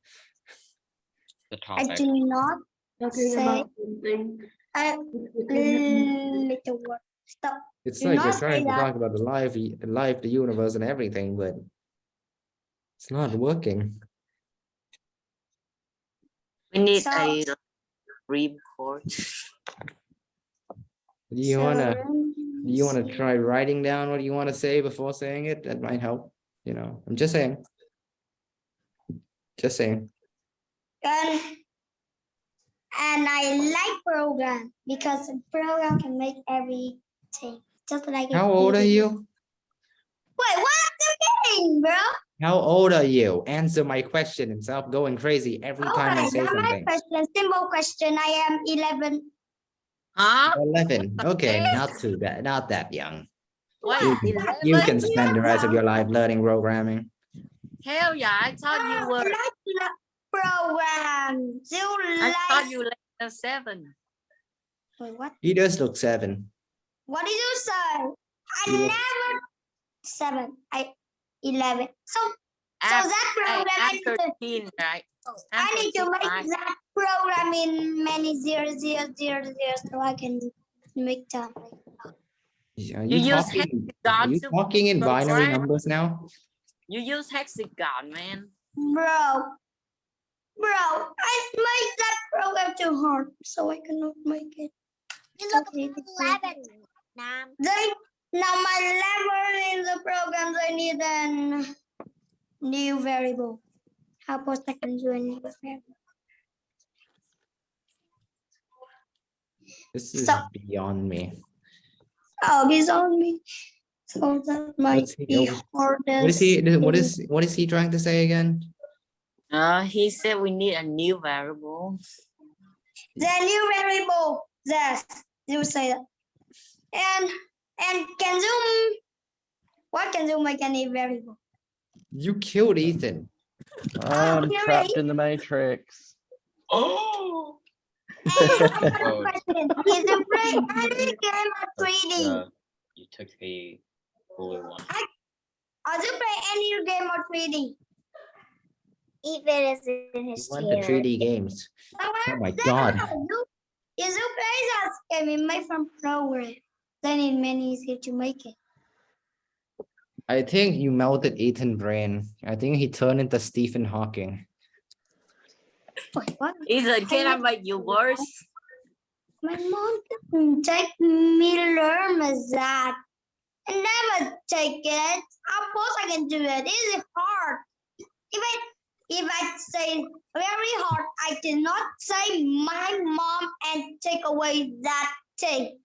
The I topic. do not Talking Say- about something. a little word. Stop. it's Do like not you're say trying to that. talk about the life, the universe and everything, but it's not working. We need So- a Supreme Court. Do you wanna try writing down what you wanna say before saying it? That might help, you know, I'm just saying. Just saying. And I like program because a program can make everything. Just like How old are you? Wait, what are you saying, bro? How old are you? Answer my question and stop going crazy every time I Okay, say now my something. question, simple question. I am 11. Huh? 11. Okay, not too bad, not that young. Wait, You can 11? spend the rest of your life learning programming. Hell yeah, I thought you I were. like the program. You I thought like you were less than 7. Wait, what? He does look 7. What did you say? I You look- never 7. I 11. So I'm that program I need to 13, right? I'm I need to 13, make right? that program in many zeros, so I can make time. Are You you use talking, hexagon are you to talking in binary program. numbers now? You use hexagon, man. Bro, I made that program too hard, so I cannot make it. You look Okay, at 11. Nam. Now my level in the program, they need a new variable. How about I can do a new variable? This is So- beyond me. Oh, he's on me. So that might What's he- be oh, hardest. What is he trying to say again? He said we need a new variable. The new variable. Yes, you say that. And can you what can you make a new variable? You killed Ethan. I'm you're trapped right. in the matrix. Oh. Question. Is you play any game or 3D? You took the blue one. Or you play any game or 3D? If it is in You his want the chair. 3D games. Oh my No, God. Is you play that game in my from program? Then it many easier to make it. I think you melted Ethan's brain. I think he turned into Stephen Hawking. Wait, what? Ethan, can I make you worse? My mom didn't take me learn that. I never take it. Of course I can do it. It's hard. If I say very hard, I cannot say my mom and take away that thing.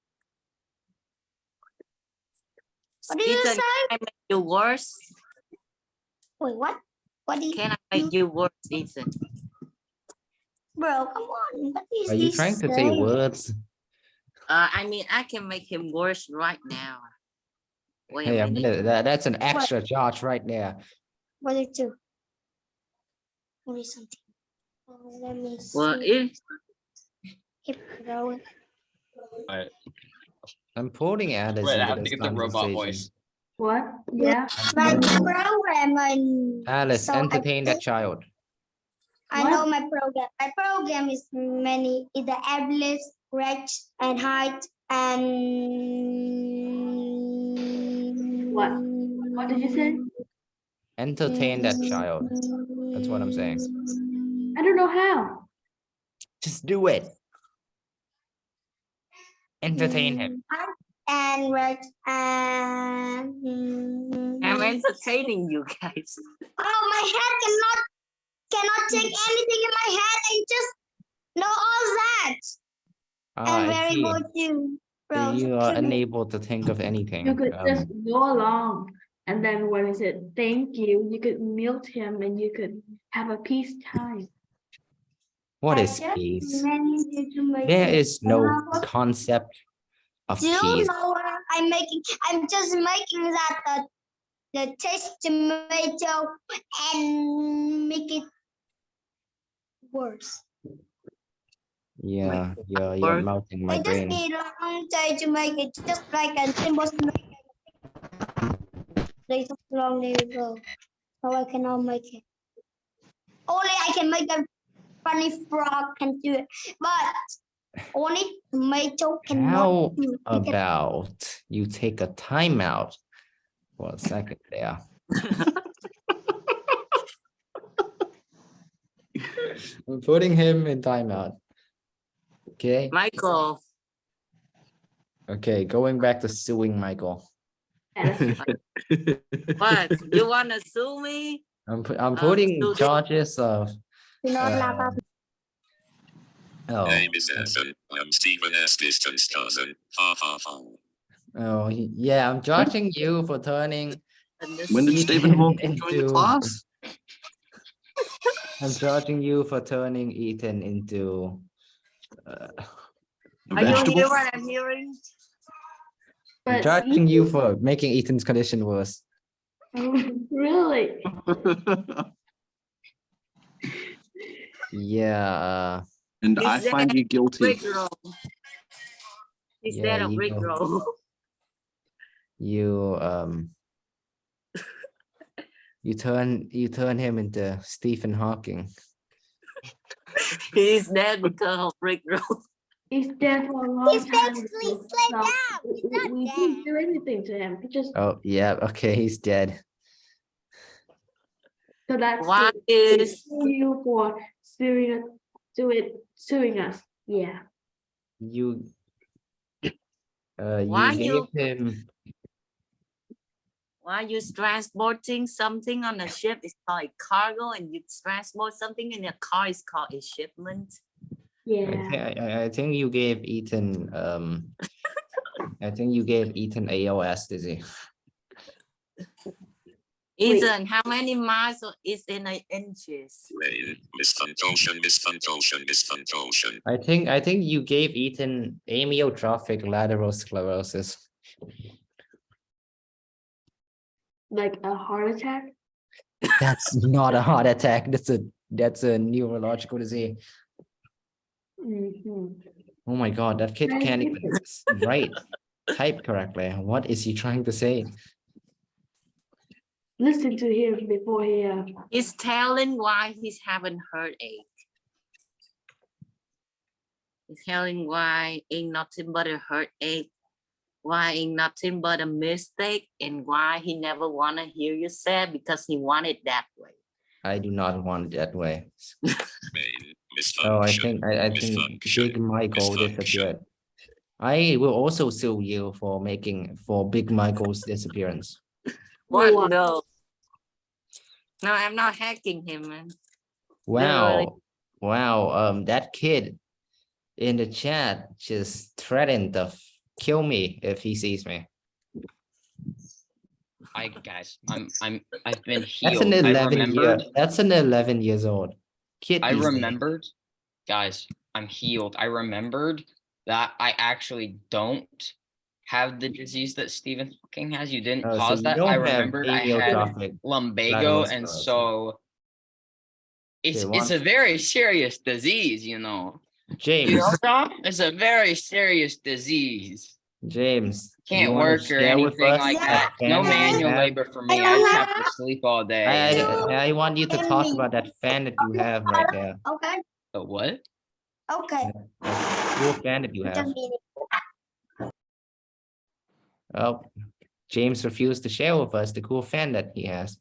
What did you Ethan, say? can I make you worse? Wait, what? What did Can I make you worse, Ethan? Bro, come on. What is Are you this trying to say words? I mean, I can make him worse right now. Wait Hey, a I'm minute. gonna, that's an extra charge right there. What did you do? Only something. Let me Well, see. if Keep going. I'm putting Alice Wait, I into have to this get the robot conversation. voice. What? Yeah. My program and Alice, so I entertain that think- child. I know my program. My program is many, is the average, range, and height, and What did you say? Entertain that child. That's what I'm saying. I don't know how. Just do it. Entertain him. Height and range and I'm entertaining you guys. oh, my head cannot take anything in my head. I just know all that. Ah, And I see. variable too. So you are Can unable to think of anything. You could just go along. And then when he said thank you could mute him and you could have a peace time. What I is just peace? managed to make There it. is no How- concept of Do you peace. know what I'm making? I'm just making that the taste tomato and make it worse. Yeah, you're Or- melting my I just brain. need a long time to make it, just like a simple snack. They took long to go, so I cannot make it. Only I can make a funny frog can do it, but only tomato cannot How do it. about you take a timeout for a second there? I'm putting him in timeout. Okay, Michael, okay, going back to suing Michael. what? You wanna sue me? I'm putting so they- charges of. Oh, Name is Ethan. I'm Stephen S. Distance cousin. Ha ha ha. oh, yeah, I'm charging you for turning. When did Stephen Hawking join the into- class? I'm charging you for turning Ethan into. A Are you vegetable? hear what I'm hearing? I'm But charging you for making Ethan's condition worse. really, Yeah, And Is I find that you guilty. Rickroll. Instead Yeah, of you know. Rickroll. you turn him into Stephen Hawking. He's dead because of Rickroll. he's dead for a long He's time. basically ago, slimmed so down. He's not we dead. didn't do anything to him. He just Oh yeah, okay, he's dead. so that's Why it. is Sue you for suing us. Yeah. You Why you you- gave him. why you transporting something on a ship? It's called a cargo, and you transport something in a car is called a shipment. Yeah. I think you gave Ethan I think you gave Ethan ALS disease. Ethan, how many miles is in inches? Rain. Misconception. Misconception. Misconception. I think you gave Ethan amyotrophic lateral sclerosis. Like a heart attack. That's not a heart attack. That's a neurological disease. Mhm. Oh my God, that kid can't even write, type correctly. What is he trying to say? Listen to him before he. He's telling why he's having heartache. He's telling why ain't nothing but a heartache, why ain't nothing but a mistake, and why he never wanna hear you say it because he want it that way. I do not want it that way. Rain. Oh, I Misfunction. think Big Michael Misfunction. disappeared. I will also sue you for Big Michael's disappearance. What? What? No. No, I'm not hacking him, man. Wow, wow. That kid in the chat just threatened to kill me if he sees me. Guys, I've been That's healed. an I 11 year. remembered. That's an 11 years old kid. I these days. remembered, guys, I'm healed. I remembered that I actually don't have the disease that Stephen Hawking has. You didn't Oh, so cause you that. don't I have remembered I had amyotrophic lumbago, lateral and sclerosis. so it's Okay, a very serious disease, you know. You James. know, Tom? It's a very serious disease. James, Can't you wanna work or share with anything us like that that. No fan that you manual have? labor for me. I just have to sleep all day. I want you to talk about that fan that you have right there. Okay, But what? okay. That cool fan that you Just have. meeting. Oh, James refused to share with us the cool fan that he has.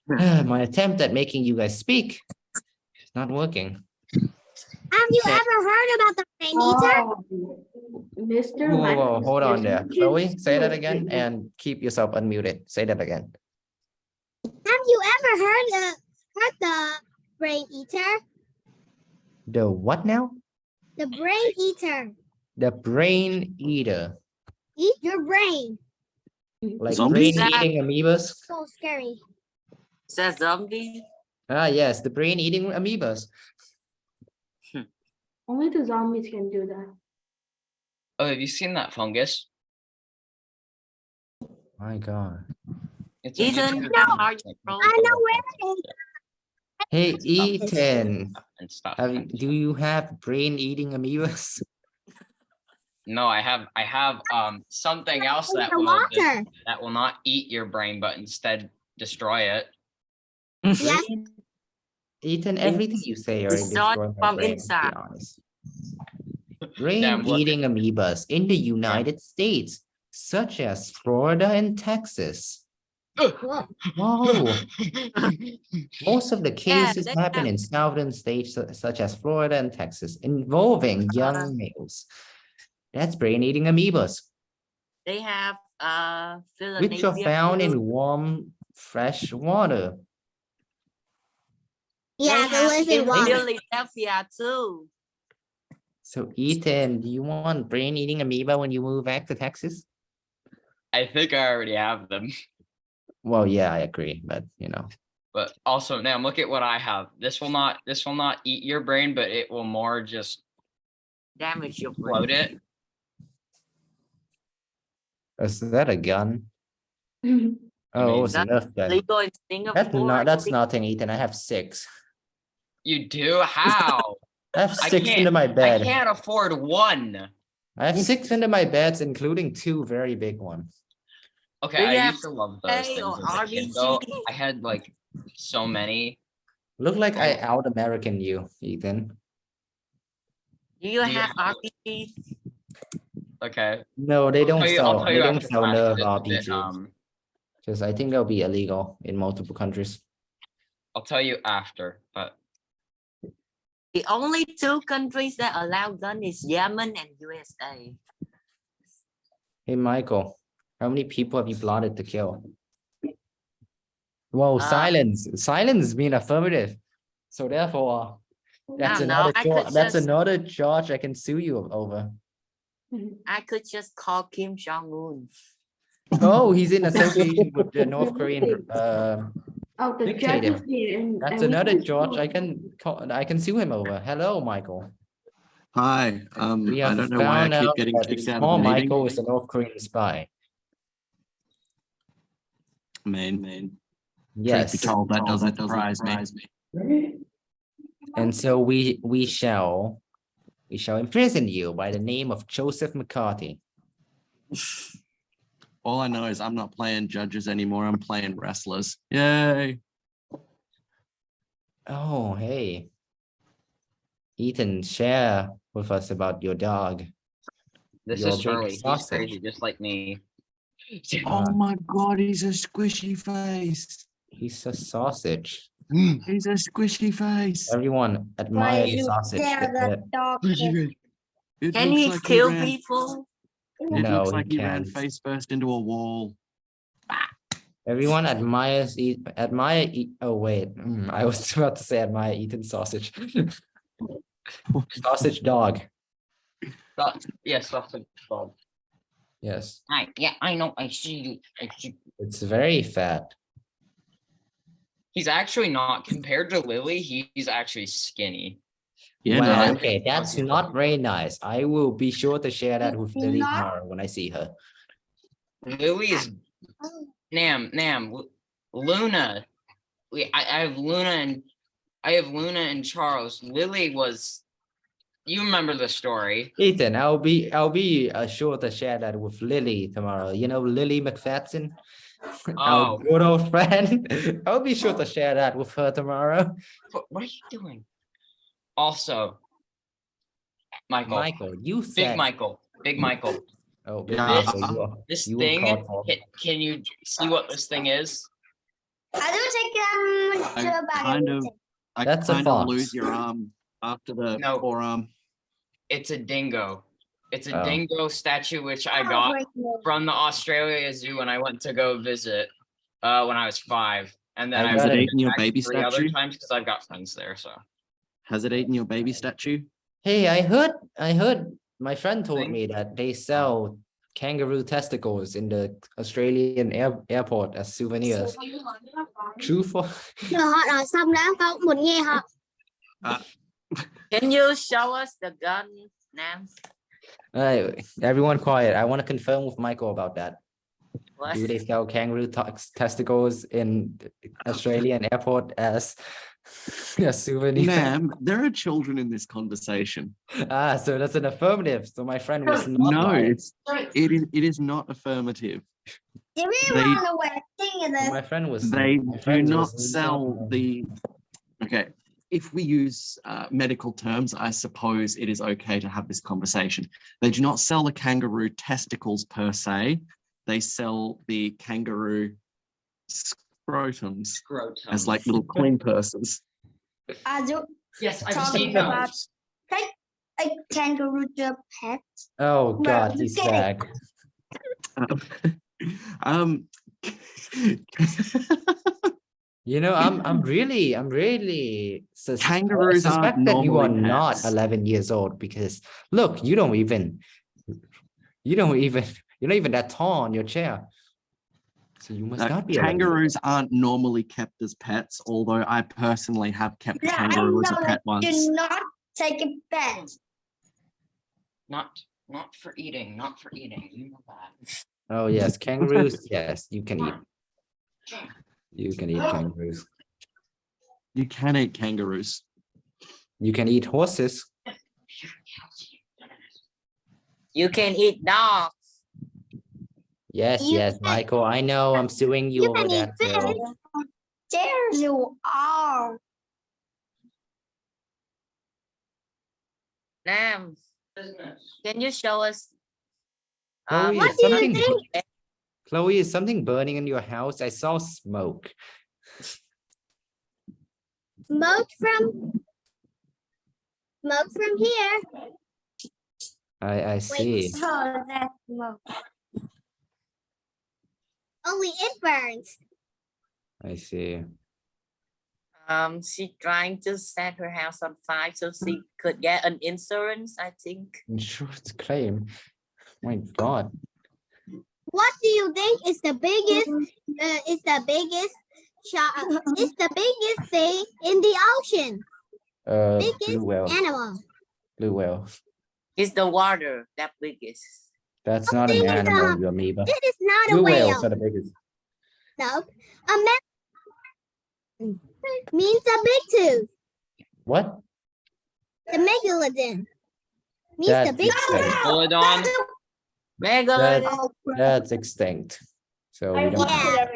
My attempt at making you guys speak is not working. Have you ever heard about the rain eater? Oh, Mr. Whoa, Michael hold on says there. you Chloe, can say that do it. again and keep yourself unmuted. Say that again. Have you ever heard the brain eater? The what now? The brain eater. The brain eater. Eat your brain. Like Zombie? brain eating amoebas? So scary. Is that zombie? Ah, yes, the brain eating amoebas. Only the zombies can do that. Oh, have you seen that fungus? My God. It's Ethan, it's how are you, like bro? I know where it is. Hey, Ethan, and stuff. do you have brain eating amoebas? No, I have something else In that the water. that will not eat your brain, but instead destroy it. Yes. Ethan, everything you say already It's not destroyed my from brain, to be inside. honest. Yeah, I'm Brain eating amoebas in the United States, such as Florida and Texas. Whoa. Most of the cases they happen have- in southern states such as Florida and Texas, involving young males. That's brain-eating amoebas, They have which are Philadelphia found too. in warm, fresh water. Yeah, They they have live in in water. Philadelphia too. So Ethan, do you want brain-eating amoeba when you move back to Texas? I think I already have them. Well, yeah, I agree, but you know. But also now look at what I have. This will not eat your brain, but it will more just Damage your brain. float it. Is that a gun? mean, Oh, it's a that's Nerf gun. Legal in Singapore. That's I think. nothing, Ethan. I have 6. You do? How? I have I 6 can't- into my I bed. can't afford one. I have 6 into my beds, including 2 very big ones. Okay, Do you I have used to love those A things or as a kid, though. RBG? I had like so many. Look like Oh. I out-American you, Ethan. Do you Do you have have- RPG? No, Okay. they I'll don't tell you- sell. I'll tell They you don't after sell class, Nerf but, RPGs because I think they'll be illegal in multiple countries. I'll tell you after, but The only 2 countries that allow gun is Yemen and USA. Hey, Michael, how many people have you plotted to kill? Whoa, silence! Silence mean affirmative. So therefore, that's don't know, another I charge. could That's just- another charge I can sue you over. I could just call Kim Jong Un. Oh, he's in association with the North Korean. Oh, the Dictator. judge is here and. That's and we another can charge sue I him. can sue him over. Hello, Michael. Hi. We I have don't know why I found keep out getting that kicked out small of the meeting. Michael is a North Korean spy. Main. Yes, Truth be told, that doesn't surprise me. and so we shall imprison you by the name of Joseph McCarthy. All I know is I'm not playing judges anymore. I'm playing wrestlers. Yay. Oh, hey. Ethan, share with us about your dog. this Your is big Charlie. He's sausage. crazy, just like me. Oh my God, he's a squishy face. He's a sausage. He's a squishy face. Everyone Why admire the you sausage. scare the dog? It Can looks he like kill ran- people? It No, looks he like he ran can't. face first into a wall. Everyone admires oh wait, I was about to say admire Ethan sausage. Sausage dog. Yes, sausage dog. Yes, Yeah, I know. I see you. it's very fat. He's actually not compared to Lily. He's actually skinny. Yeah, Wow, no, okay, that's not very nice. I will be sure to share that with Lily Not- tomorrow when I see her. Lily is Nam, Luna. I have Luna and Charles. Lily was. You remember the story? Ethan, I'll be sure to share that with Lily tomorrow. You know Lily McFadden, our Oh. good old friend. I'll be sure to share that with her tomorrow. What are you doing? Also, Michael, Michael, you Big said. Michael, Big Michael. Oh, Big Yeah. Michael, you are- This you were thing. called for. Can you see what this thing is? I don't think I about kind of- anything. I That's a kind of fox. lose your arm after the No. forearm. It's a dingo. It's a Oh. dingo statue which I Oh, got wait, no. from the Australia Zoo when I went to go visit when I was 5. And then I I got went it. Eating your back baby 3 other statue? times because I've got friends there. So Has it eaten your baby statue? Hey, I heard my friend told Thing? me that they sell kangaroo testicles in the Australian airport as souvenirs. True for Rồi họ nói xong đó, con muốn nghe họ. Can you show us the gun, Nam? everyone quiet. I want to confirm with Michael about that. What? Do they sell kangaroo testicles in Australian airport as a souvenir? Ma'am, there are children in this conversation. Ah, so that's an affirmative. So my friend was not No, lying. it is not affirmative. Give me They- one away. Thing is My friend was. They my do friend not was sell lying. the. Okay, if we use medical terms, I suppose it is okay to have this conversation. They do not sell the kangaroo testicles per se. They sell the kangaroo scrotums Scrotum. as like little coin purses. Are you Yes, I've talking seen about those. a kangaroo your pet? Oh God, you he's get it. back. Um, You know, I'm really Kangaroos suspect aren't that you are normally not pets. 11 years old because look, you don't even you're not even that tall on your chair. So you must not be 11 years old. Kangaroos aren't normally kept as pets, although I personally have kept a Yeah, kangaroo as a pet do once. not take a pet. Not for eating, not for eating. You know that. Oh yes, kangaroos. Yes, you can eat. You can eat kangaroos. You can eat kangaroos. You can eat horses. You can eat dog. Yes, You yes, Michael. I know I'm suing you You over can eat that too. fish. There you are. Nam, can you show us? Chloe, What is do you something think? Chloe, is something burning in your house? I saw smoke. Smoke from here. I see. So that's smoke. Only it burns. I see. She trying to set her house on fire so she could get an insurance, I think. Insurance claim. My God. What do you think is the biggest? Is the biggest shark? Is the biggest thing in the ocean? Biggest Blue whale. animal. Blue whale. It's the water that biggest. That's not an Something is, animal, you amoeba. It is not a Blue whale. whales are the biggest. No, means a big tooth. What? The megalodon means That's the big tooth. extinct. Megalodon. Megalodon. That's extinct. So we don't Yeah.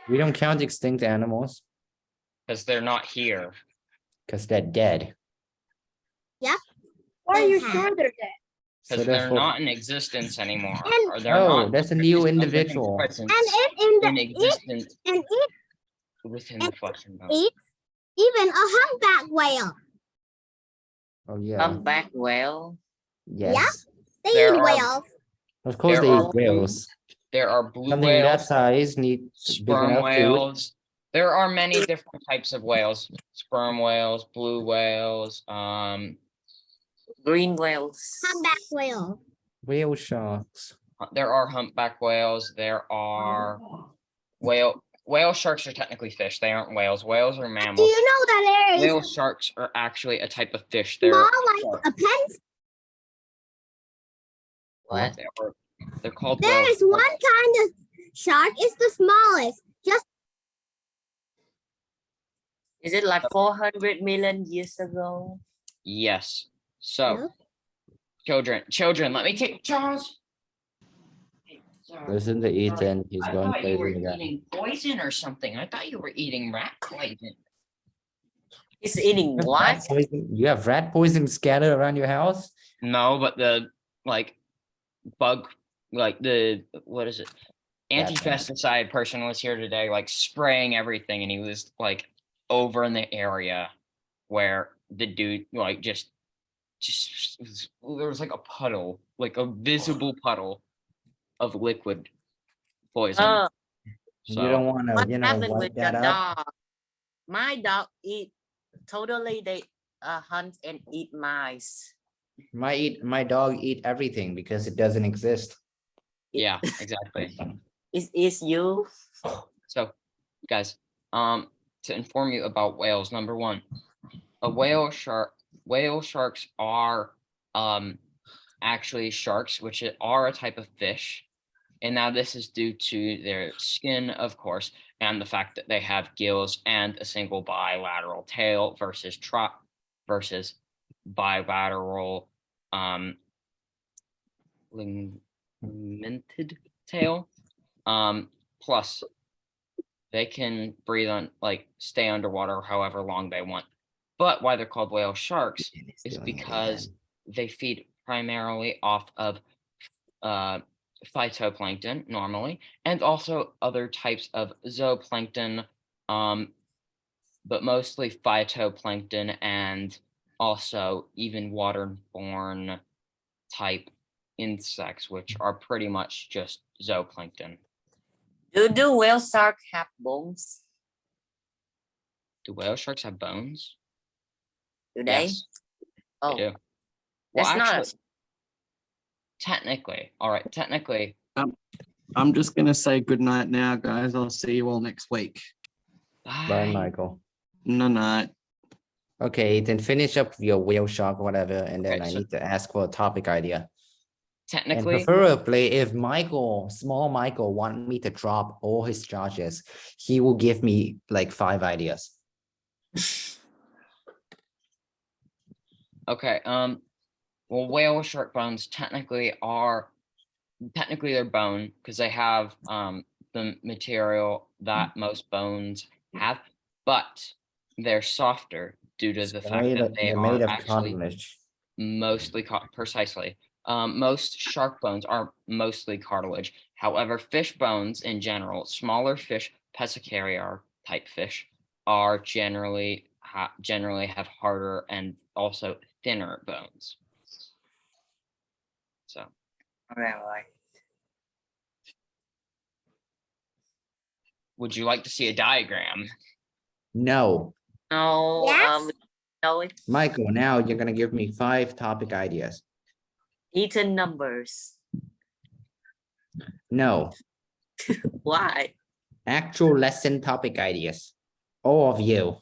we don't count extinct animals Because they're not here. because they're dead. Why are you They sure have. they're dead? So Because they're therefore, not in existence anymore. And- Or they're oh, not that's a new present individual. presence And it in in the existence and it within the flesh and bone. eats even a humpback whale. Oh yeah. Humpback whale. Yes. They There eat are- whales. Of course there they are eat whales. There are blue Something that whales, size need big sperm enough food. whales. There are many different types of whales. Sperm whales, blue whales, Green whales. Humpback whale. Whale sharks. there are humpback whales, there are whale sharks are technically fish. They aren't whales. Whales are Do mammals. you know that there is Whale sharks are actually a type of fish. They're small like sharks. a pencil? What? They're called There whales. is one kind of shark. It's the smallest. Just Is it like 400 million years ago? Yes. So, No. children, let me take Charles. Hey, Charles, Listen to Ethan. He's I going thought you were crazy again. eating poison or something. I thought you were eating rat poison. It's eating You have what? rat poison- You have rat poison scattered around your house? No, but the like bug, like the what is it? Rat Anti-pesticide person was here today, like spraying everything, and he was like over in the area where the dude like just there was like a puddle, like a visible puddle of liquid poison. Oh, You don't want to, what you know, happened wipe with the that up. dog? My dog eat totally. They hunt and eat mice. My dog eat everything because it doesn't exist. Yeah, exactly. Is you? So, guys, to inform you about whales, number one, whale sharks are actually sharks, which are a type of fish. And now this is due to their skin, of course, and the fact that they have gills and a single bilateral tail versus bilateral ligamented tail. Plus they can breathe on, like, stay underwater however long they want. But why they're called whale sharks He's is doing it because again. they feed primarily off of phytoplankton normally, and also other types of zooplankton, but mostly phytoplankton and also even waterborne type insects, which are pretty much just zooplankton. Do whale shark have bones? Do whale sharks have bones? Do they? Yes, they Oh, do. Well, that's not a- actually, technically, all right, technically, I'm just gonna say good night now, guys. I'll see you all next week. Bye, bye. Michael. No night. Okay, then finish up your whale shark, whatever, and then Okay, I so- need to ask for a topic idea. And Technically, preferably, if Michael, small Michael, want me to drop all his charges, he will give me like 5 ideas. okay, well, whale shark bones technically they're bone because they have the material that most bones have, but they're softer due to the They're fact made that of, they they're are made of actually cartilage. mostly precisely. Most shark bones are mostly cartilage. However, fish bones in general, smaller fish, pescariar type fish, are generally have harder and also thinner bones. So right. would you like to see a diagram? No, No, Yes. no, it's Michael, now you're gonna give me 5 topic ideas. eaten numbers. No, Why? actual lesson topic ideas. All of you.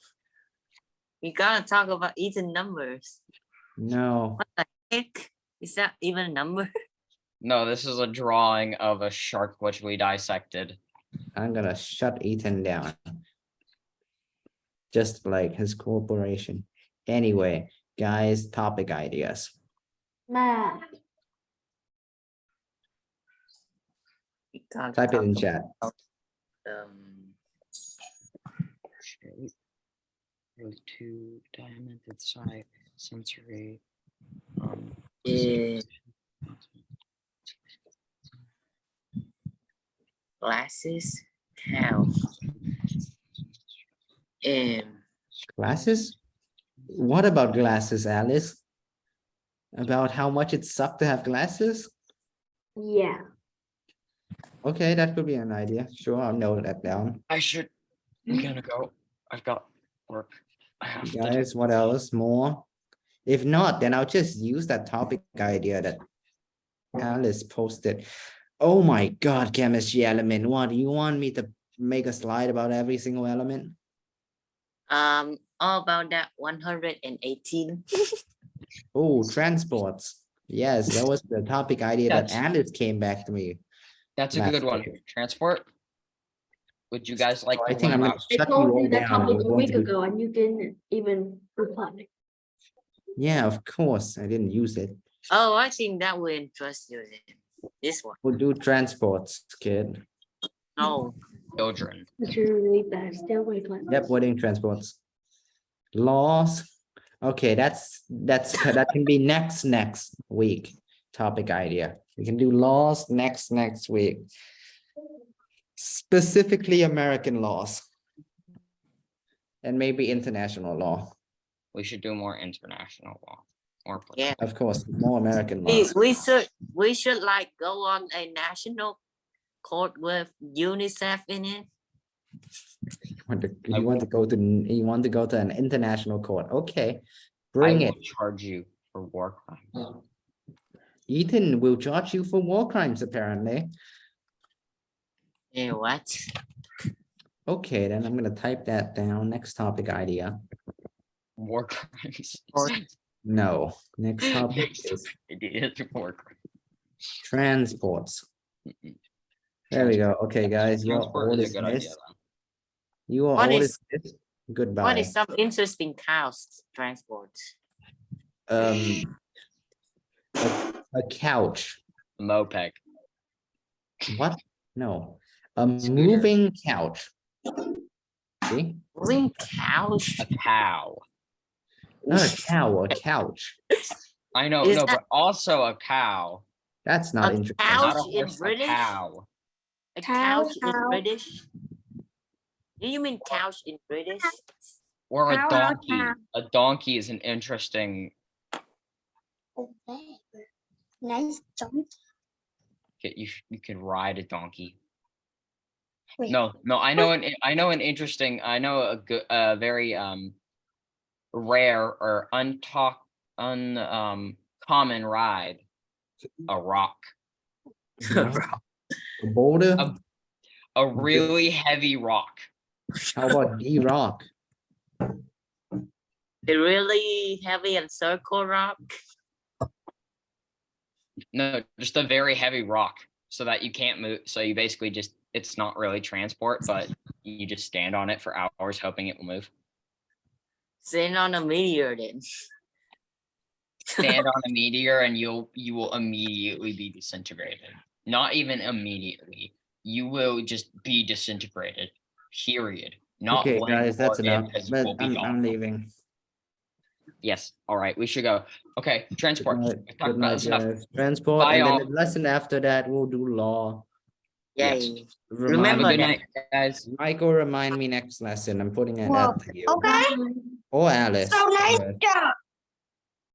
We gotta talk about eaten numbers. No, Heck, is that even a number? No, this is a drawing of a shark which we dissected. I'm gonna shut Ethan down. Just like his corporation. Anyway, guys, topic ideas. Math. We gotta Type it talk in about, chat. Shape, with 2 diameter side, sensory. Yeah. Glasses, cow. Glasses? What about glasses, Alice? About how much it sucked to have glasses? Yeah. Okay, that could be an idea. Sure, I'll note that down. I'm gonna go. I've got work. I have to. Guys, what else? More? If not, then I'll just use that topic idea that Alice posted. Oh my God, chemistry element. What, do you want me to make a slide about every single element? All about that 118. Oh, transports. Yes, that was the topic idea that That's- Alice came back to me. That's a last good one. week. Transport. Would you guys like I to think learn I'm gonna about? I shut you told all you that down. topic You're a going week to be- ago and you didn't even reply. Yeah, of course, I didn't use it. Oh, I think that will interest you then. This one. We'll do transports, kid. No. Children. But you're really bad. Still wait. Yep, wedding transports. Laws. Okay, that can be next week topic idea. We can do laws next week. Specifically American laws. And maybe international law, We should do more international law. Or Yeah. of course, more American We, laws. we should like go on a national court with UNICEF in it. You want to go to an international court? Okay, bring I it. will charge you for war crimes. Ethan will charge you for war crimes, apparently. Yeah, what? Okay, then I'm gonna type that down. Next topic idea. War crimes. No, next topic Next is idea is war crimes. transports. There we go. Okay, guys, you're Transport all is a good idea. dismissed. You are What all is- dismissed. What Goodbye. is some interesting cows transport? A couch. Moped. What? No, a Scooter. moving couch. See, Ring cows? A cow. not a cow, a couch. I know, Is no, that- but also a cow. That's not A interesting. cow? Not a Couch in horse, a British? cow. A Cow, couch in cow. British? Do you mean couch in British? Or a Cow, donkey. cow. A donkey is an interesting. Okay. Nice jump. You could ride a donkey. Wait. No, I know an interesting. I know a good, very rare or common ride. A rock. A boulder? A really heavy rock. How about D-Rock? The really heavy and circle rock? No, just a very heavy rock, so that you can't move. So you basically just, it's not really transport, but you just stand on it for hours hoping it will move. Stand on a meteor then. Stand on a meteor and you will immediately be disintegrated. Not even immediately. You will just be disintegrated. Period. Not Okay, when guys, that's or if, enough. 'cause you But will be I'm gone. leaving. Yes. All right. We should go. Okay. Transport. Good We've night, talked good about night, this enough. guys. Transport, Bye, and then all. the lesson after that, we'll do law. Yes. Yay. Have a Remember good that. night, guys. Michael, remind me next lesson. I'm putting it Well, out to you. Okay, Or Alice. so nice Good. job.